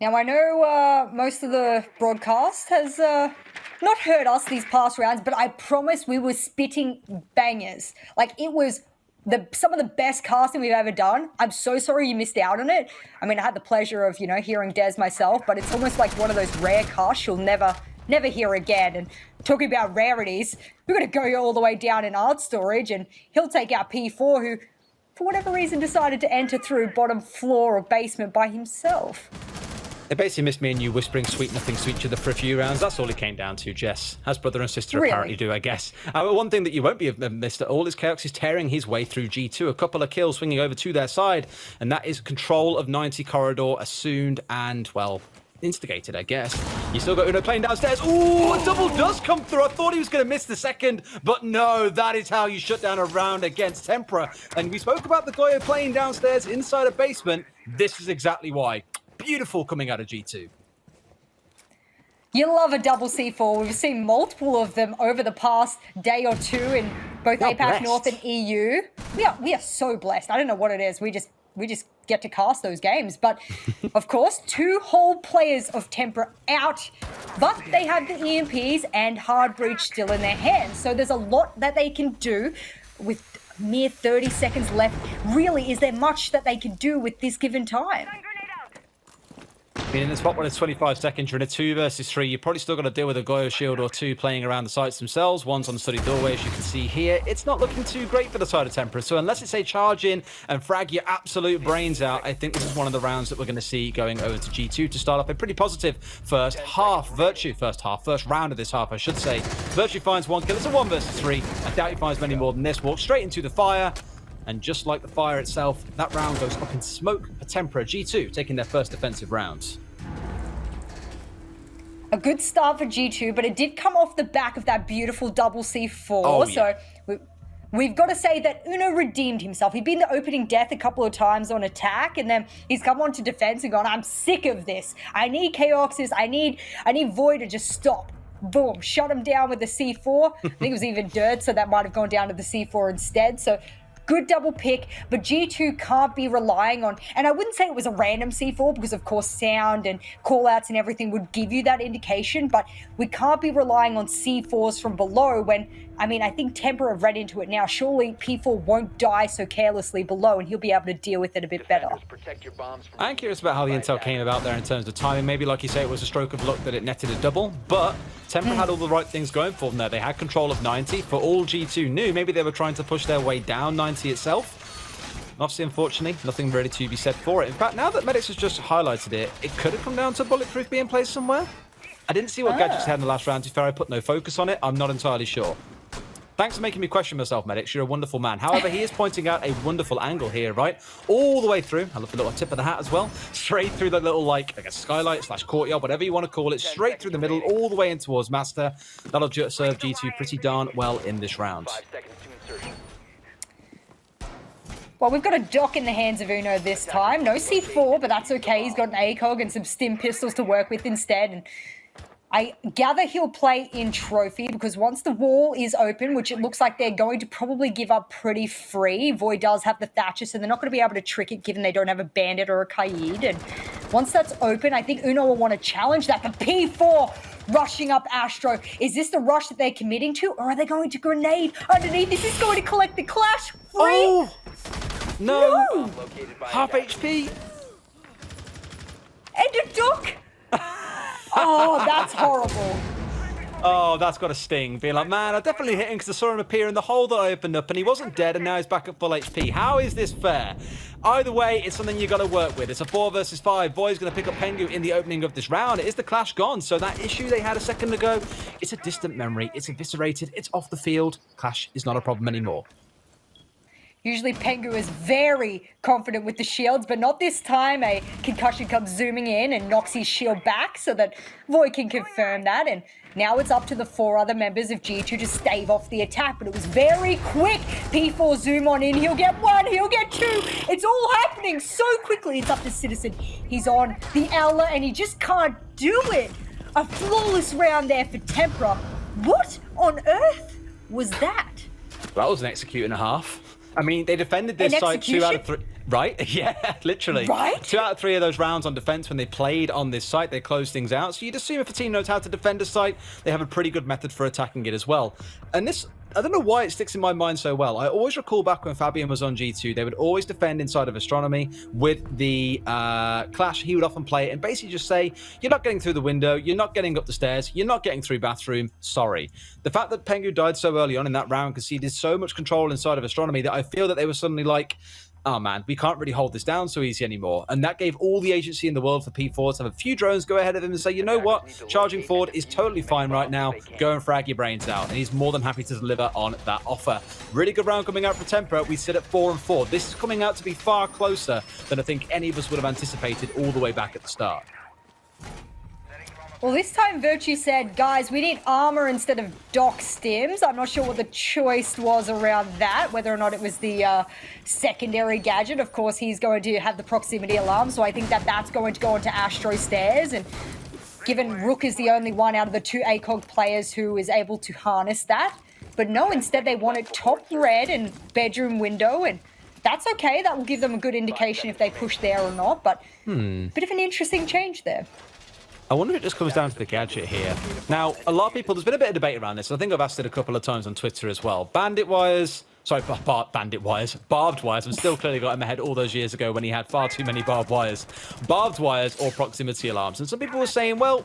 Now, I know most of the broadcast has not heard us these past rounds, but I promise we were spitting bangers. Like, it was some of the best casting we've ever done. I'm so sorry you missed out on it. I mean, I had the pleasure of, hearing Des myself, but it's almost like one of those rare casts you'll never hear again. And talking about rarities, we're going to go all the way down in art storage, and he'll take out P4, who, for whatever reason, decided to enter through bottom floor or basement by himself. It basically missed me and you whispering sweet nothings to each other for a few rounds. That's all it came down to, Jess. As brother and sister Really? apparently do, I guess. One thing that you won't be missed at all is Chaos is tearing his way through G2. A couple of kills swinging over to their side, and that is control of 90 corridor assumed and, well, instigated, I guess. You still got Uno playing downstairs. Ooh, a double does come through. I thought he was going to miss the second, but no, that is how you shut down a round against Tempra. And we spoke about the Goyo playing downstairs inside a basement. This is exactly why. Beautiful coming out of G2. You love a double C4. We've seen multiple of them over the past day or two in both We are APAC blessed. North and EU. We are so blessed. I don't know what it is. We just get to cast those games. But of course, 2 whole players of Tempra out, but they have the EMPs and Hard Breach still in their hands. So there's a lot that they can do with mere 30 seconds left. Really, is there much that they can do with this given time? In the spot when it's 25 seconds, you're in a 2 versus 3. You're probably still got to deal with a Goyo shield or 2 playing around the sites themselves. One's on the study doorway, as you can see here. It's not looking too great for the side of Tempra. So unless it's a charge in and frag your absolute brains out, I think this is one of the rounds that we're going to see going over to G2 to start off a pretty positive first half. First round of this half, I should say. Virtue finds 1 kill. It's a 1 versus 3. I doubt he finds many more than this. Walks straight into the fire. And just like the fire itself, that round goes up in smoke for Tempra. G2 taking their first defensive rounds. A good start for G2, but it did come off the back of that beautiful double C4. Oh, yeah. So we've got to say that Uno redeemed himself. He'd been the opening death a couple of times on attack, and then he's come on to defense and gone, I'm sick of this. I need Chaoxes. I need Void to just stop. Boom, shut him down with the C4. I think it was even dirt, so that might have gone down to the C4 instead. So good double pick, but G2 can't be relying on, and I wouldn't say it was a random C4 because of course sound and callouts and everything would give you that indication, but we can't be relying on C4s from below when, I mean, I think Tempra have read into it now. Surely P4 won't die so carelessly below and he'll be able to deal with it a bit better. Protect your bombs from I'm curious about how the intel came about there in terms of timing. Maybe, like you say, it was a stroke of luck that it netted a double, but Tempra had all the right things going for them there. They had control of 90. For all G2 knew, maybe they were trying to push their way down 90 itself. Obviously, unfortunately, nothing really to be said for it. In fact, now that Medics has just highlighted it, it could have come down to Bulletproof being placed somewhere. I didn't see what gadgets he had in the last round. To be fair, I put no focus on it. I'm not entirely sure. Thanks for making me question myself, Medics. You're a wonderful man. However, he is pointing out a wonderful angle here, right? All the way through. I love the little tip of the hat as well. Straight through the little, like, I guess, skylight / courtyard, whatever you want to call it. Straight through the middle, all the way in towards Master. That'll just serve G2 pretty darn well in this round. 5 seconds to insertion. Well, we've got a dock in the hands of Uno this time. No C4, but that's okay. He's got an ACOG and some stim pistols to work with instead. And I gather he'll play in Trophy because once the wall is open, which it looks like they're going to probably give up pretty free, Void does have the Thatcher, so they're not going to be able to trick it given they don't have a Bandit or a Kaid. And once that's open, I think Uno will want to challenge that. The P4 rushing up Astro. Is this the rush that they're committing to, or are they going to grenade underneath? Is this going to collect the Clash free? Oh! No! Located by Half attackers. HP. And a duck? Oh, that's horrible. Oh, that's got a sting. Being like, man, I definitely hit him because I saw him appear in the hole that I opened up and he wasn't dead and now he's back at full HP. How is this fair? Either way, it's something you got to work with. It's a 4 versus 5. Void's going to pick up Pengu in the opening of this round. It is the Clash gone. So that issue they had a second ago, it's a distant memory. It's eviscerated. It's off the field. Clash is not a problem anymore. Usually Pengu is very confident with the shields, but not this time. A concussion comes zooming in and knocks his shield back so that Void can confirm that. And now it's up to the 4 other members of G2 to stave off the attack, but it was very quick. P4 zoom on in. He'll get 1, he'll get 2. It's all happening so quickly. It's up to Citizen. He's on the Owler and he just can't do it. A flawless round there for Tempra. What on earth was that? That was an execute and a half. I mean, they defended this site 2 out of 3. Right? Yeah, literally. Right? 2 out of 3 of those rounds on defense when they played on this site, they closed things out. So you'd assume if a team knows how to defend a site, they have a pretty good method for attacking it as well. And this, I don't know why it sticks in my mind so well. I always recall back when Fabian was on G2, they would always defend inside of Astronomy with the Clash. He would often play it and basically just say, you're not getting through the window, you're not getting up the stairs, you're not getting through bathroom, sorry. The fact that Pengu died so early on in that round conceded so much control inside of Astronomy that I feel that they were suddenly like, oh man, we can't really hold this down so easy anymore. And that gave all the agency in the world for P4 to have a few drones go ahead of him and say, you know what, charging forward is totally fine right now. Go and frag your brains out. And he's more than happy to deliver on that offer. Really good round coming out for Tempra. We sit at 4-4. This is coming out to be far closer than I think any of us would have anticipated all the way back at the start. Well, this time Virtue said, guys, we need armor instead of dock stims. I'm not sure what the choice was around that, whether or not it was the secondary gadget. Of course, he's going to have the proximity alarm, so I think that that's going to go onto Astro stairs. And given Rook is the only one out of the 2 ACOG players who is able to harness that. But no, instead they want it top red and bedroom window, and that's okay. That will give them a good indication if they push there or not, but bit of an interesting change there. I wonder if it just comes down to the gadget here. Now, a lot of people, there's been a bit of debate around this. I think I've asked it a couple of times on Twitter as well. Bandit wires, sorry, bandit wires, barbed wires. I'm still clearly got in my head all those years ago when he had far too many barbed wires. Barbed wires or proximity alarms. And some people were saying, well,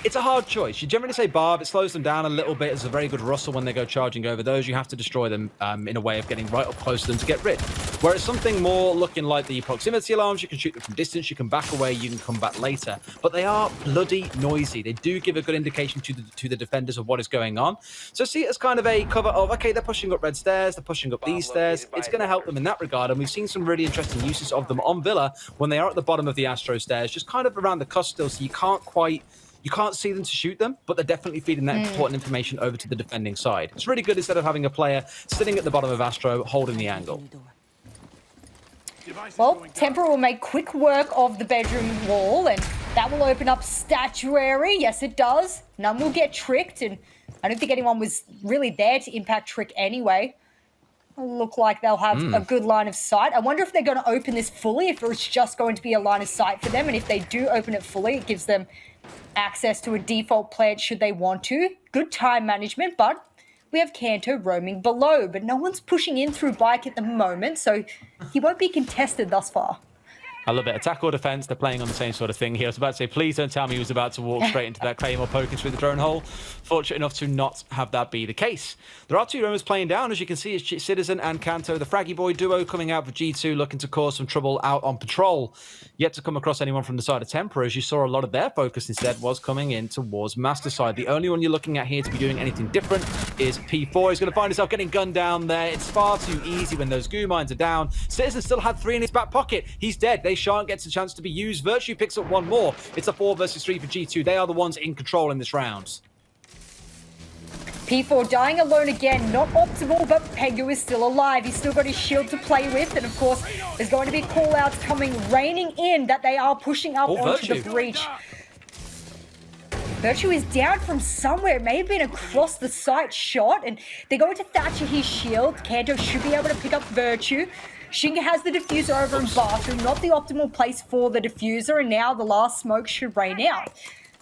it's a hard choice. You generally say barb, it slows them down a little bit. It's a very good rustle when they go charging over those. You have to destroy them in a way of getting right up close to them to get rid. Whereas something more looking like the proximity alarms, you can shoot them from distance, you can back away, you can come back later. But they are bloody noisy. They do give a good indication to the defenders of what is going on. So see it as kind of a cover of, okay, they're pushing up red stairs, they're pushing up these stairs. It's going to help them in that regard. And we've seen some really interesting uses of them on Villa when they are at the bottom of the Astro stairs, just kind of around the cusp still, so you can't see them to shoot them, but they're definitely feeding that important information over to the defending side. It's really good instead of having a player sitting at the bottom of Astro holding the angle. Well, Tempra will make quick work of the bedroom wall, and that will open up statuary. Yes, it does. None will get tricked, and I don't think anyone was really there to impact trick anyway. It'll look like they'll have a good line of sight. I wonder if they're going to open this fully, if it's just going to be a line of sight for them, and if they do open it fully, it gives them access to a default plant should they want to. Good time management, but we have Kanto roaming below, but no one's pushing in through bike at the moment, so he won't be contested thus far. I love it. Attack or defense, they're playing on the same sort of thing here. I was about to say, please don't tell me he was about to walk straight into that Claymore poking through the drone hole. Fortunate enough to not have that be the case. There are 2 roamers playing down, as you can see, it's Citizen and Kanto, the Fraggy Boy duo coming out for G2, looking to cause some trouble out on patrol. Yet to come across anyone from the side of Tempra, as you saw a lot of their focus instead was coming in towards Master side. The only one you're looking at here to be doing anything different is P4. He's going to find himself getting gunned down there. It's far too easy when those goo mines are down. Citizen still had 3 in his back pocket. He's dead. Shan't gets a chance to be used. Virtue picks up 1 more. It's a 4 versus 3 for G2. They are the ones in control in this round. P4 dying alone again, not optimal, but Pengu is still alive. He's still got his shield to play with, and of course, there's going to be call-outs coming, raining in that they are pushing up onto the breach. Virtue is down from somewhere. It may have been across the site shot, and they're going to Thatcher his shield. Kanto should be able to pick up Virtue. Shinga has the diffuser over in bathroom, not the optimal place for the diffuser, and now the last smoke should rain out.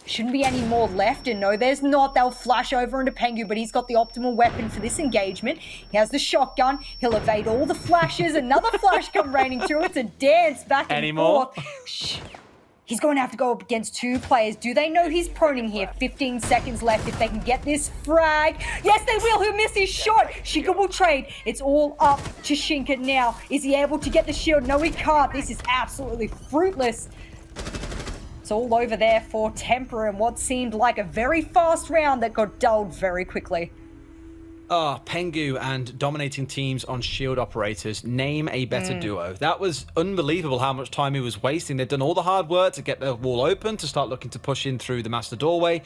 Shouldn't be any more left, and no, there's not. They'll flash over into Pengu, but he's got the optimal weapon for this engagement. He has the shotgun. He'll evade all the flashes. Another flash come raining through. It's a dance back and forth. He's going to have to go up against two players. Do they know he's proning here? 15 seconds left. If they can get this frag. Yes, they will. He'll miss his shot. Shinka will trade. It's all up to Shinka now. Is he able to get the shield? No, he can't. This is absolutely fruitless. It's all over there for Tempra and what seemed like a very fast round that got dulled very quickly. Pengu and dominating teams on shield operators. Name a better duo. That was unbelievable how much time he was wasting. They'd done all the hard work to get the wall open, to start looking to push in through the master doorway,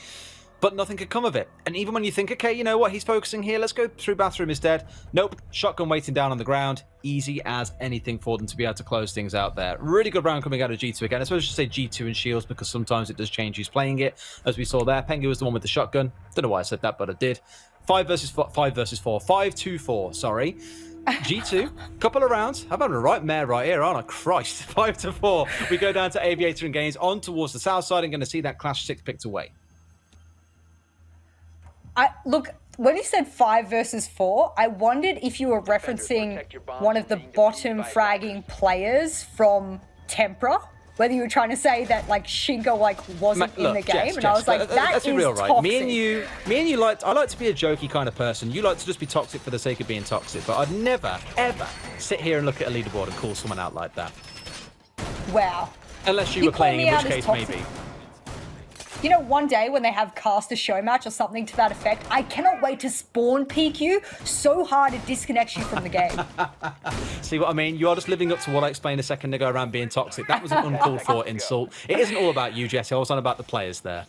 but nothing could come of it. And even when you think, okay, you know what, he's focusing here, let's go through bathroom instead. Nope, shotgun waiting down on the ground. Easy as anything for them to be able to close things out there. Really good round coming out of G2 again. I suppose I should say G2 and shields because sometimes it does change who's playing it. As we saw there, Pengu was the one with the shotgun. Don't know why I said that, but I did. 5 versus 4. 5-2-4, sorry. G2, couple of rounds. How about a right mare right here, aren't I? Christ. 5-4. We go down to Aviator and Gaines on towards the south side and going to see that Clash 6 picked away. Look, when you said 5 versus 4, I wondered if you were referencing one of the bottom fragging players from Tempra. Whether you were trying to say that like Shinka wasn't in the game, and I was like, that's real, right? Toxic. Me and you I like to be a jokey kind of person. You like to just be toxic for the sake of being toxic, but I'd never, ever sit here and look at a leaderboard and call someone out like that. Wow. Unless you were playing, in which case maybe. You know, one day when they have cast a show match or something to that effect, I cannot wait to spawn PQ so hard it disconnects you from the game. See what I mean? You are just living up to what I explained a second ago around being toxic. That was an uncalled for insult. It isn't all about you, Jesse. I was on about the players there.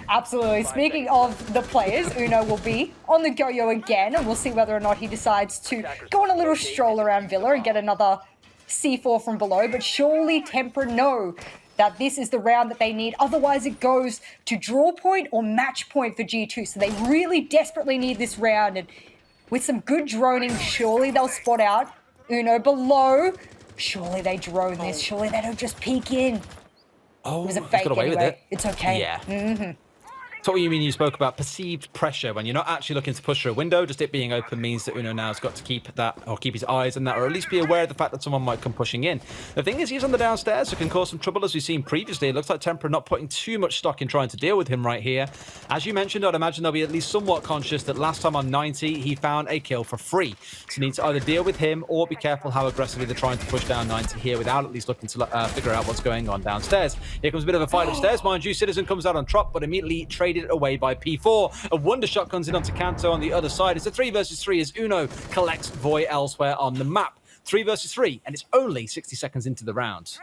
Absolutely. Speaking of the players, Uno will be on the go-yo again, and we'll see whether or not he decides to go on a little stroll around Villa and get another C4 from below. But surely Tempra know that this is the round that they need. Otherwise, it goes to draw point or match point for G2. So they really desperately need this round. And with some good droning, surely they'll spot out Uno below. Surely they drone this. Surely they don't just peek in. Oh, it was a fake got away anyway. with it. It's okay. Yeah. So what you mean you spoke about perceived pressure when you're not actually looking to push through a window, just it being open means that Uno now has got to keep that, or keep his eyes on that, or at least be aware of the fact that someone might come pushing in. The thing is, he's on the downstairs, so can cause some trouble as we've seen previously. It looks like Tempra not putting too much stock in trying to deal with him right here. As you mentioned, I'd imagine they'll be at least somewhat conscious that last time on 90, he found a kill for free. So need to either deal with him or be careful how aggressively they're trying to push down 90 here without at least looking to figure out what's going on downstairs. Here comes a bit of a fight upstairs, mind you. Citizen comes out on top, but immediately traded away by P4. A wonder shot comes in onto Kanto on the other side. It's a 3 versus 3 as Uno collects Voy elsewhere on the map. 3 versus 3, and it's only 60 seconds into the round.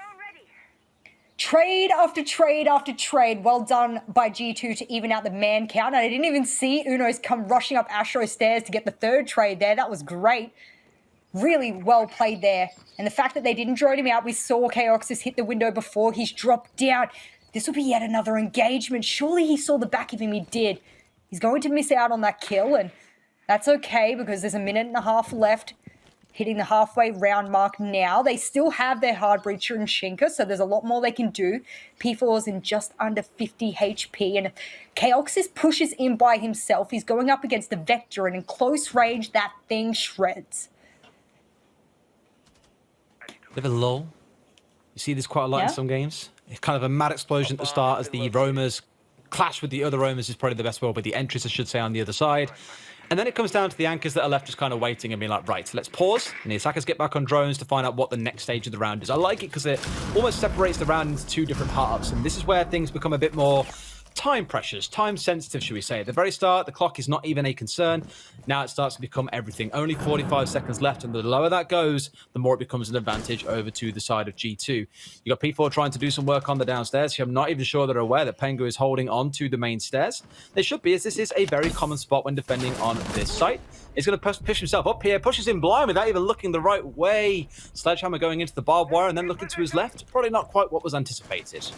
Trade after trade after trade. Well done by G2 to even out the man count. And I didn't even see Uno's come rushing up Astro stairs to get the third trade there. That was great. Really well played there. And the fact that they didn't drone him out, we saw Chaoxis hit the window before he's dropped down. This will be yet another engagement. Surely he saw the back of him. He did. He's going to miss out on that kill, and that's okay because there's a minute and a half left. Hitting the halfway round mark now. They still have their hard breacher and Shinka, so there's a lot more they can do. P4 is in just under 50 HP, and if Chaoxis pushes in by himself, he's going up against the Vector, and in close range, that thing shreds. Bit of a lull. You see this quite a lot in some games. It's kind of a mad explosion at the start as the roamers clash with the other roamers is probably the best word, but the entries, I should say, on the other side. And then it comes down to the anchors that are left just kind of waiting and being like, right, let's pause. And the attackers get back on drones to find out what the next stage of the round is. I like it because it almost separates the round into two different parts. And this is where things become a bit more time pressures, time sensitive, should we say. At the very start, the clock is not even a concern. Now it starts to become everything. Only 45 seconds left, and the lower that goes, the more it becomes an advantage over to the side of G2. You got P4 trying to do some work on the downstairs. I'm not even sure they're aware that Pengu is holding on to the main stairs. They should be, as this is a very common spot when defending on this site. He's going to push himself up here, pushes him blind without even looking the right way. Sledgehammer going into the barbed wire and then looking to his left. Probably not quite what was anticipated.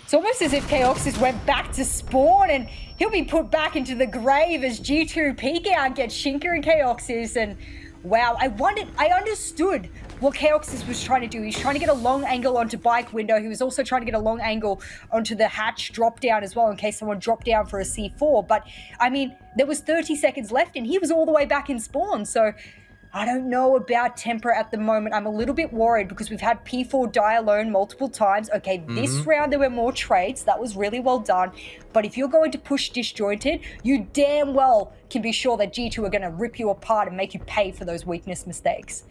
It's almost as if Chaoxys went back to spawn and he'll be put back into the grave as G2 peek out, get Shinka and Chaoxys. And wow, I understood what Chaoxys was trying to do. He's trying to get a long angle onto bike window. He was also trying to get a long angle onto the hatch drop down as well in case someone dropped down for a C4. But I mean, there was 30 seconds left and he was all the way back in spawn. So I don't know about Tempra at the moment. I'm a little bit worried because we've had P4 die alone multiple times. Okay, this round there were more trades. That was really well done. But if you're going to push disjointed, you damn well can be sure that G2 are going to rip you apart and make you pay for those weakness mistakes.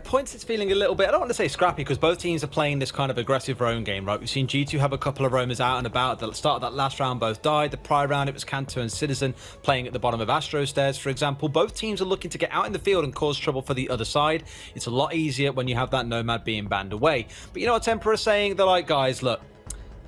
Points it's feeling a little bit, I don't want to say scrappy, because both teams are playing this kind of aggressive roam game, right? We've seen G2 have a couple of roamers out and about. At the start of that last round, both died. The prior round, it was Kanto and Citizen playing at the bottom of Astro stairs, for example. Both teams are looking to get out in the field and cause trouble for the other side. It's a lot easier when you have that Nomad being banned away. But you know what Tempra are saying? They're like, guys, look,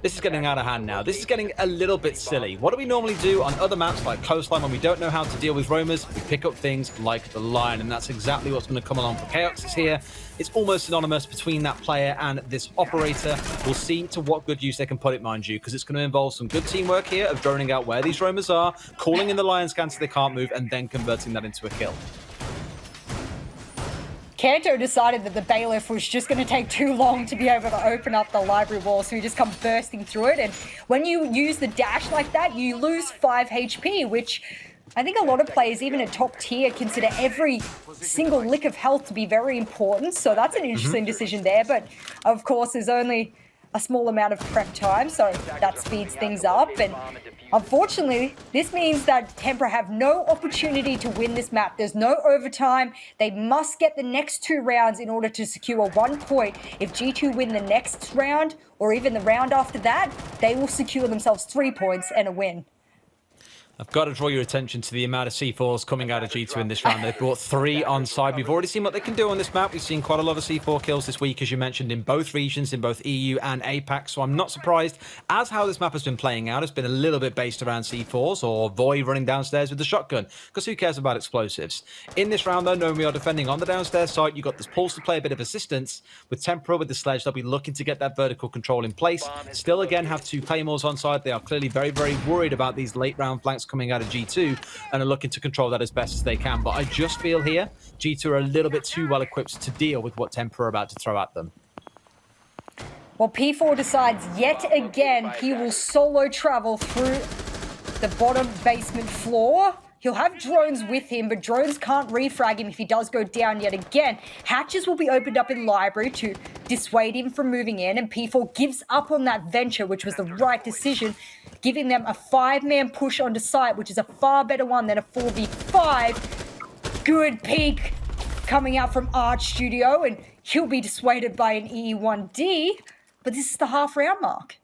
this is getting out of hand now. This is getting a little bit silly. What do we normally do on other maps like Coastline when we don't know how to deal with roamers? We pick up things like the Lion, and that's exactly what's going to come along for Chaoxys here. It's almost synonymous between that player and this operator. We'll see to what good use they can put it, mind you, because it's going to involve some good teamwork here of droning out where these roamers are, calling in the Lion scan so they can't move, and then converting that into a kill. Kanto decided that the bailiff was just going to take too long to be able to open up the library wall, so he just come bursting through it. And when you use the dash like that, you lose 5 HP, which I think a lot of players, even at top tier, consider every single lick of health to be very important. So that's an interesting decision there. But of course, there's only a small amount of prep time, so that speeds things up. And unfortunately, this means that Tempra have no opportunity to win this map. There's no overtime. They must get the next 2 rounds in order to secure 1 point. If G2 win the next round, or even the round after that, they will secure themselves 3 points and a win. I've got to draw your attention to the amount of C4s coming out of G2 in this round. They've brought 3 on side. We've already seen what they can do on this map. We've seen quite a lot of C4 kills this week, as you mentioned, in both regions, in both EU and APAC. So I'm not surprised, as how this map has been playing out. It's been a little bit based around C4s or Void running downstairs with the shotgun, because who cares about explosives? In this round, though, knowing we are defending on the downstairs side, you've got this Pulse to play a bit of assistance. With Tempra, with the Sledge, they'll be looking to get that vertical control in place. Still, again, have 2 Claymores on side. They are clearly very, very worried about these late round flanks coming out of G2. And are looking to control that as best as they can. But I just feel here, G2 are a little bit too well equipped to deal with what Tempra are about to throw at them. Well, P4 decides yet again he will solo travel through the bottom basement floor. He'll have drones with him, but drones can't refrag him if he does go down yet again. Hatches will be opened up in library to dissuade him from moving in, and P4 gives up on that venture, which was the right decision, giving them a 5-man push onto site, which is a far better one than a 4v5. Good peek coming out from Arch Studio, and he'll be dissuaded by an E1D, but this is the half-round mark.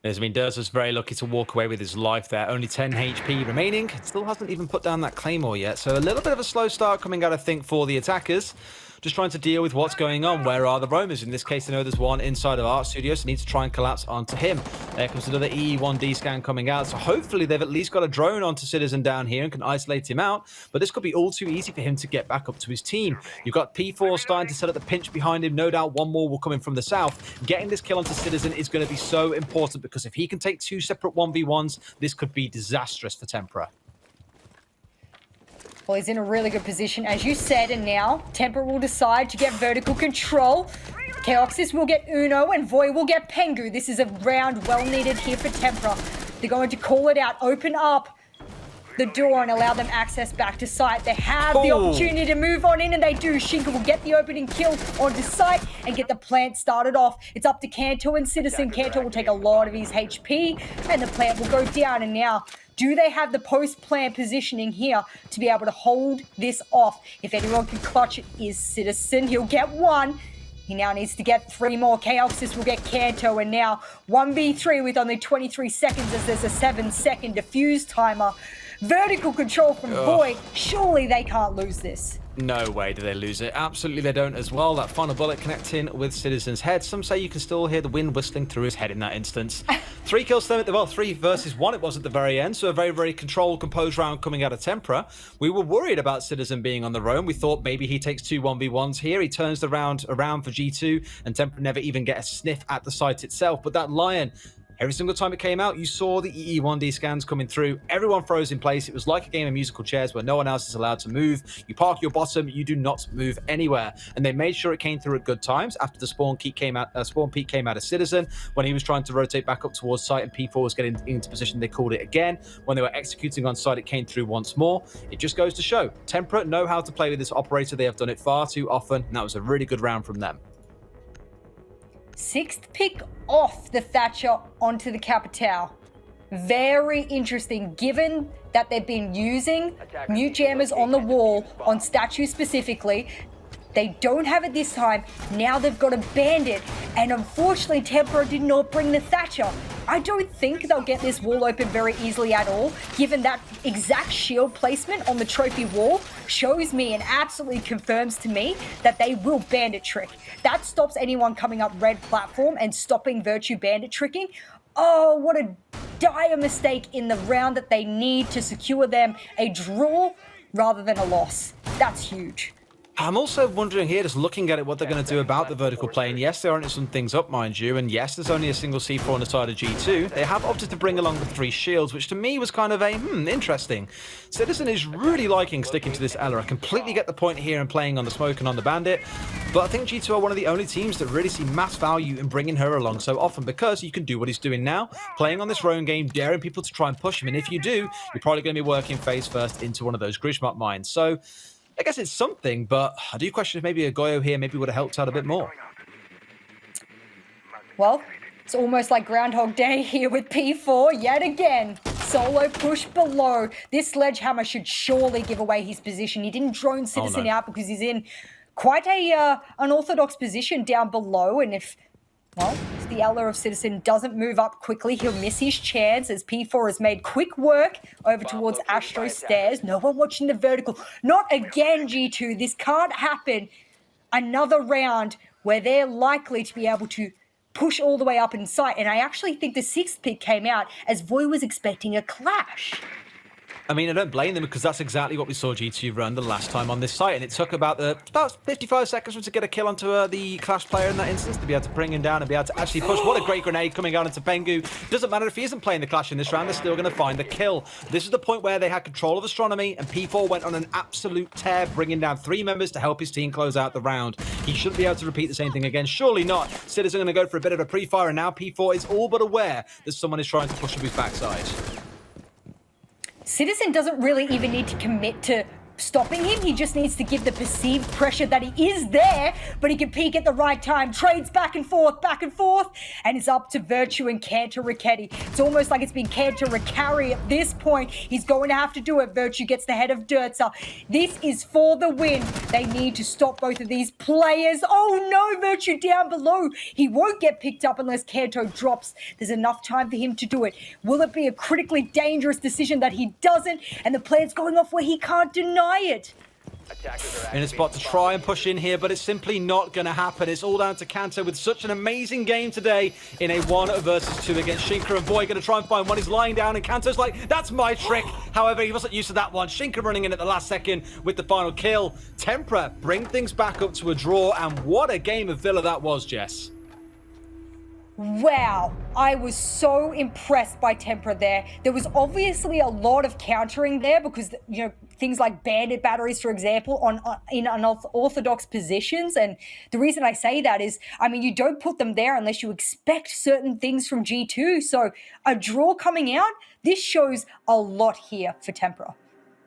I mean, Durs was very lucky to walk away with his life there. Only 10 HP remaining. Still hasn't even put down that Claymore yet. So a little bit of a slow start coming out, I think, for the attackers. Just trying to deal with what's going on. Where are the roamers? In this case, they know there's one inside of Art Studio, so need to try and collapse onto him. There comes another E1D scan coming out. So hopefully they've at least got a drone onto Citizen down here and can isolate him out. But this could be all too easy for him to get back up to his team. You've got P4 starting to set up the pinch behind him. No doubt one more will come in from the south. Getting this kill onto Citizen is going to be so important, because if he can take 2 separate 1v1s, this could be disastrous for Tempra. Well, he's in a really good position, as you said, and now Tempra will decide to get vertical control. Chaoxys will get Uno, and Void will get Pengu. This is a round well needed here for Tempra. They're going to call it out, open up the door and allow them access back to site. They have the opportunity to move on in, and they do. Shinka will get the opening kill onto site and get the plant started off. It's up to Kanto and Citizen. Kanto will take a lot of his HP, and the plant will go down. And now, do they have the post-plant positioning here to be able to hold this off? If anyone can clutch it, is Citizen. He'll get one. He now needs to get 3 more. Chaosis will get Kanto, and now 1v3 with only 23 seconds as there's a 7-second defuse timer. Vertical control from Void. Surely they can't lose this. No way do they lose it. Absolutely they don't as well. That final bullet connecting with Citizen's head. Some say you can still hear the wind whistling through his head in that instance. 3 kills to them, well, 3 versus 1 it was at the very end. So a very, very controlled, composed round coming out of Tempra. We were worried about Citizen being on the roam. We thought maybe he takes 2 1v1s here. He turns the round around for G2 and Tempra never even get a sniff at the site itself. But that Lion, every single time it came out, you saw the EE1D scans coming through. Everyone froze in place. It was like a game of musical chairs where no one else is allowed to move. You park your bottom, you do not move anywhere. And they made sure it came through at good times after the spawn peak came out of Citizen when he was trying to rotate back up towards site and P4 was getting into position. They called it again. When they were executing on site, it came through once more. It just goes to show Tempra know how to play with this operator. They have done it far too often, and that was a really good round from them. 6th pick off the Thatcher onto the Capital. Very interesting, given that they've been using mute jammers on the wall, on statues specifically. They don't have it this time. Now they've got a bandit, and unfortunately Tempra did not bring the Thatcher. I don't think they'll get this wall open very easily at all, given that exact shield placement on the trophy wall shows me and absolutely confirms to me that they will bandit trick. That stops anyone coming up red platform and stopping Virtue bandit tricking. Oh, what a dire mistake in the round that they need to secure them a draw rather than a loss. That's huge. I'm also wondering here, just looking at it, what they're going to do about the vertical play. And yes, they're only some things up, mind you. And yes, there's only a single C4 on the side of G2. They have opted to bring along the 3 shields, which to me was kind of a, interesting. Citizen is really liking sticking to this Ella. I completely get the point here and playing on the smoke and on the bandit. But I think G2 are one of the only teams that really see mass value in bringing her along so often, because you can do what he's doing now, playing on this roam game, daring people to try and push him. And if you do, you're probably going to be working face first into one of those Grishmak mines. So I guess it's something, but I do question if maybe a Goyo here maybe would have helped out a bit more. Well, it's almost like Groundhog Day here with P4 yet again. Solo push below. This sledgehammer should surely give away his position. He didn't drone Citizen out because he's in quite a unorthodox position down below, and if the Ella of Citizen doesn't move up quickly, he'll miss his chance as P4 has made quick work over towards Astro Stairs. No one watching the vertical. Not again, G2. This can't happen. Another round where they're likely to be able to push all the way up in sight. And I actually think the 6th pick came out as Voy was expecting a clash. I mean, I don't blame them because that's exactly what we saw G2 run the last time on this site, and it took about 55 seconds to get a kill onto the Clash player in that instance to be able to bring him down and be able to actually push. What a great grenade coming out into Pengu. Doesn't matter if he isn't playing the Clash in this round, they're still going to find the kill. This is the point where they had control of Astronomy, and P4 went on an absolute tear, bringing down 3 members to help his team close out the round. He shouldn't be able to repeat the same thing again. Surely not. Citizen going to go for a bit of a pre-fire, and now P4 is all but aware that someone is trying to push up his backside. Citizen doesn't really even need to commit to stopping him. He just needs to give the perceived pressure that he is there, but he can peek at the right time. Trades back and forth, and it's up to Virtue and Cantor Ricchetti. It's almost like it's been Cantor Ricari at this point. He's going to have to do it. Virtue gets the head of Dirtza. This is for the win. They need to stop both of these players. Oh no, Virtue down below. He won't get picked up unless Canto drops. There's enough time for him to do it. Will it be a critically dangerous decision that he doesn't, and the player's going off where he can't deny it? In a spot to try and push in here, but it's simply not going to happen. It's all down to Kanto with such an amazing game today in a 1 versus 2 against Shinka and Boy. Going to try and find one. He's lying down, and Kanto's like, that's my trick. However, he wasn't used to that one. Shinka running in at the last second with the final kill. Tempra bring things back up to a draw, and what a game of Villa that was, Jess. Wow, I was so impressed by Tempra there. There was obviously a lot of countering there because, you know, things like bandit batteries, for example, in unorthodox positions. And the reason I say that is, I mean, you don't put them there unless you expect certain things from G2. So a draw coming out, this shows a lot here for Tempra.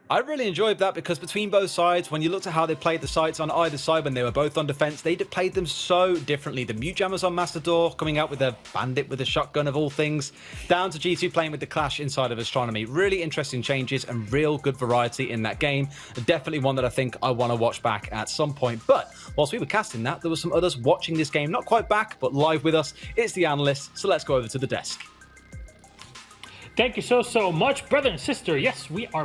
I really enjoyed that because between both sides, when you looked at how they played the sites on either side when they were both on defense, they played them so differently. The Mute Jammers on Mastador coming out with a Bandit with a shotgun of all things, down to G2 playing with the Clash inside of Astronomy. Really interesting changes and real good variety in that game. Definitely one that I think I want to watch back at some point. But whilst we were casting that, there were some others watching this game, not quite back, but live with us. It's the analysts, so let's go over to the desk. Thank you so much, brother and sister. Yes, we are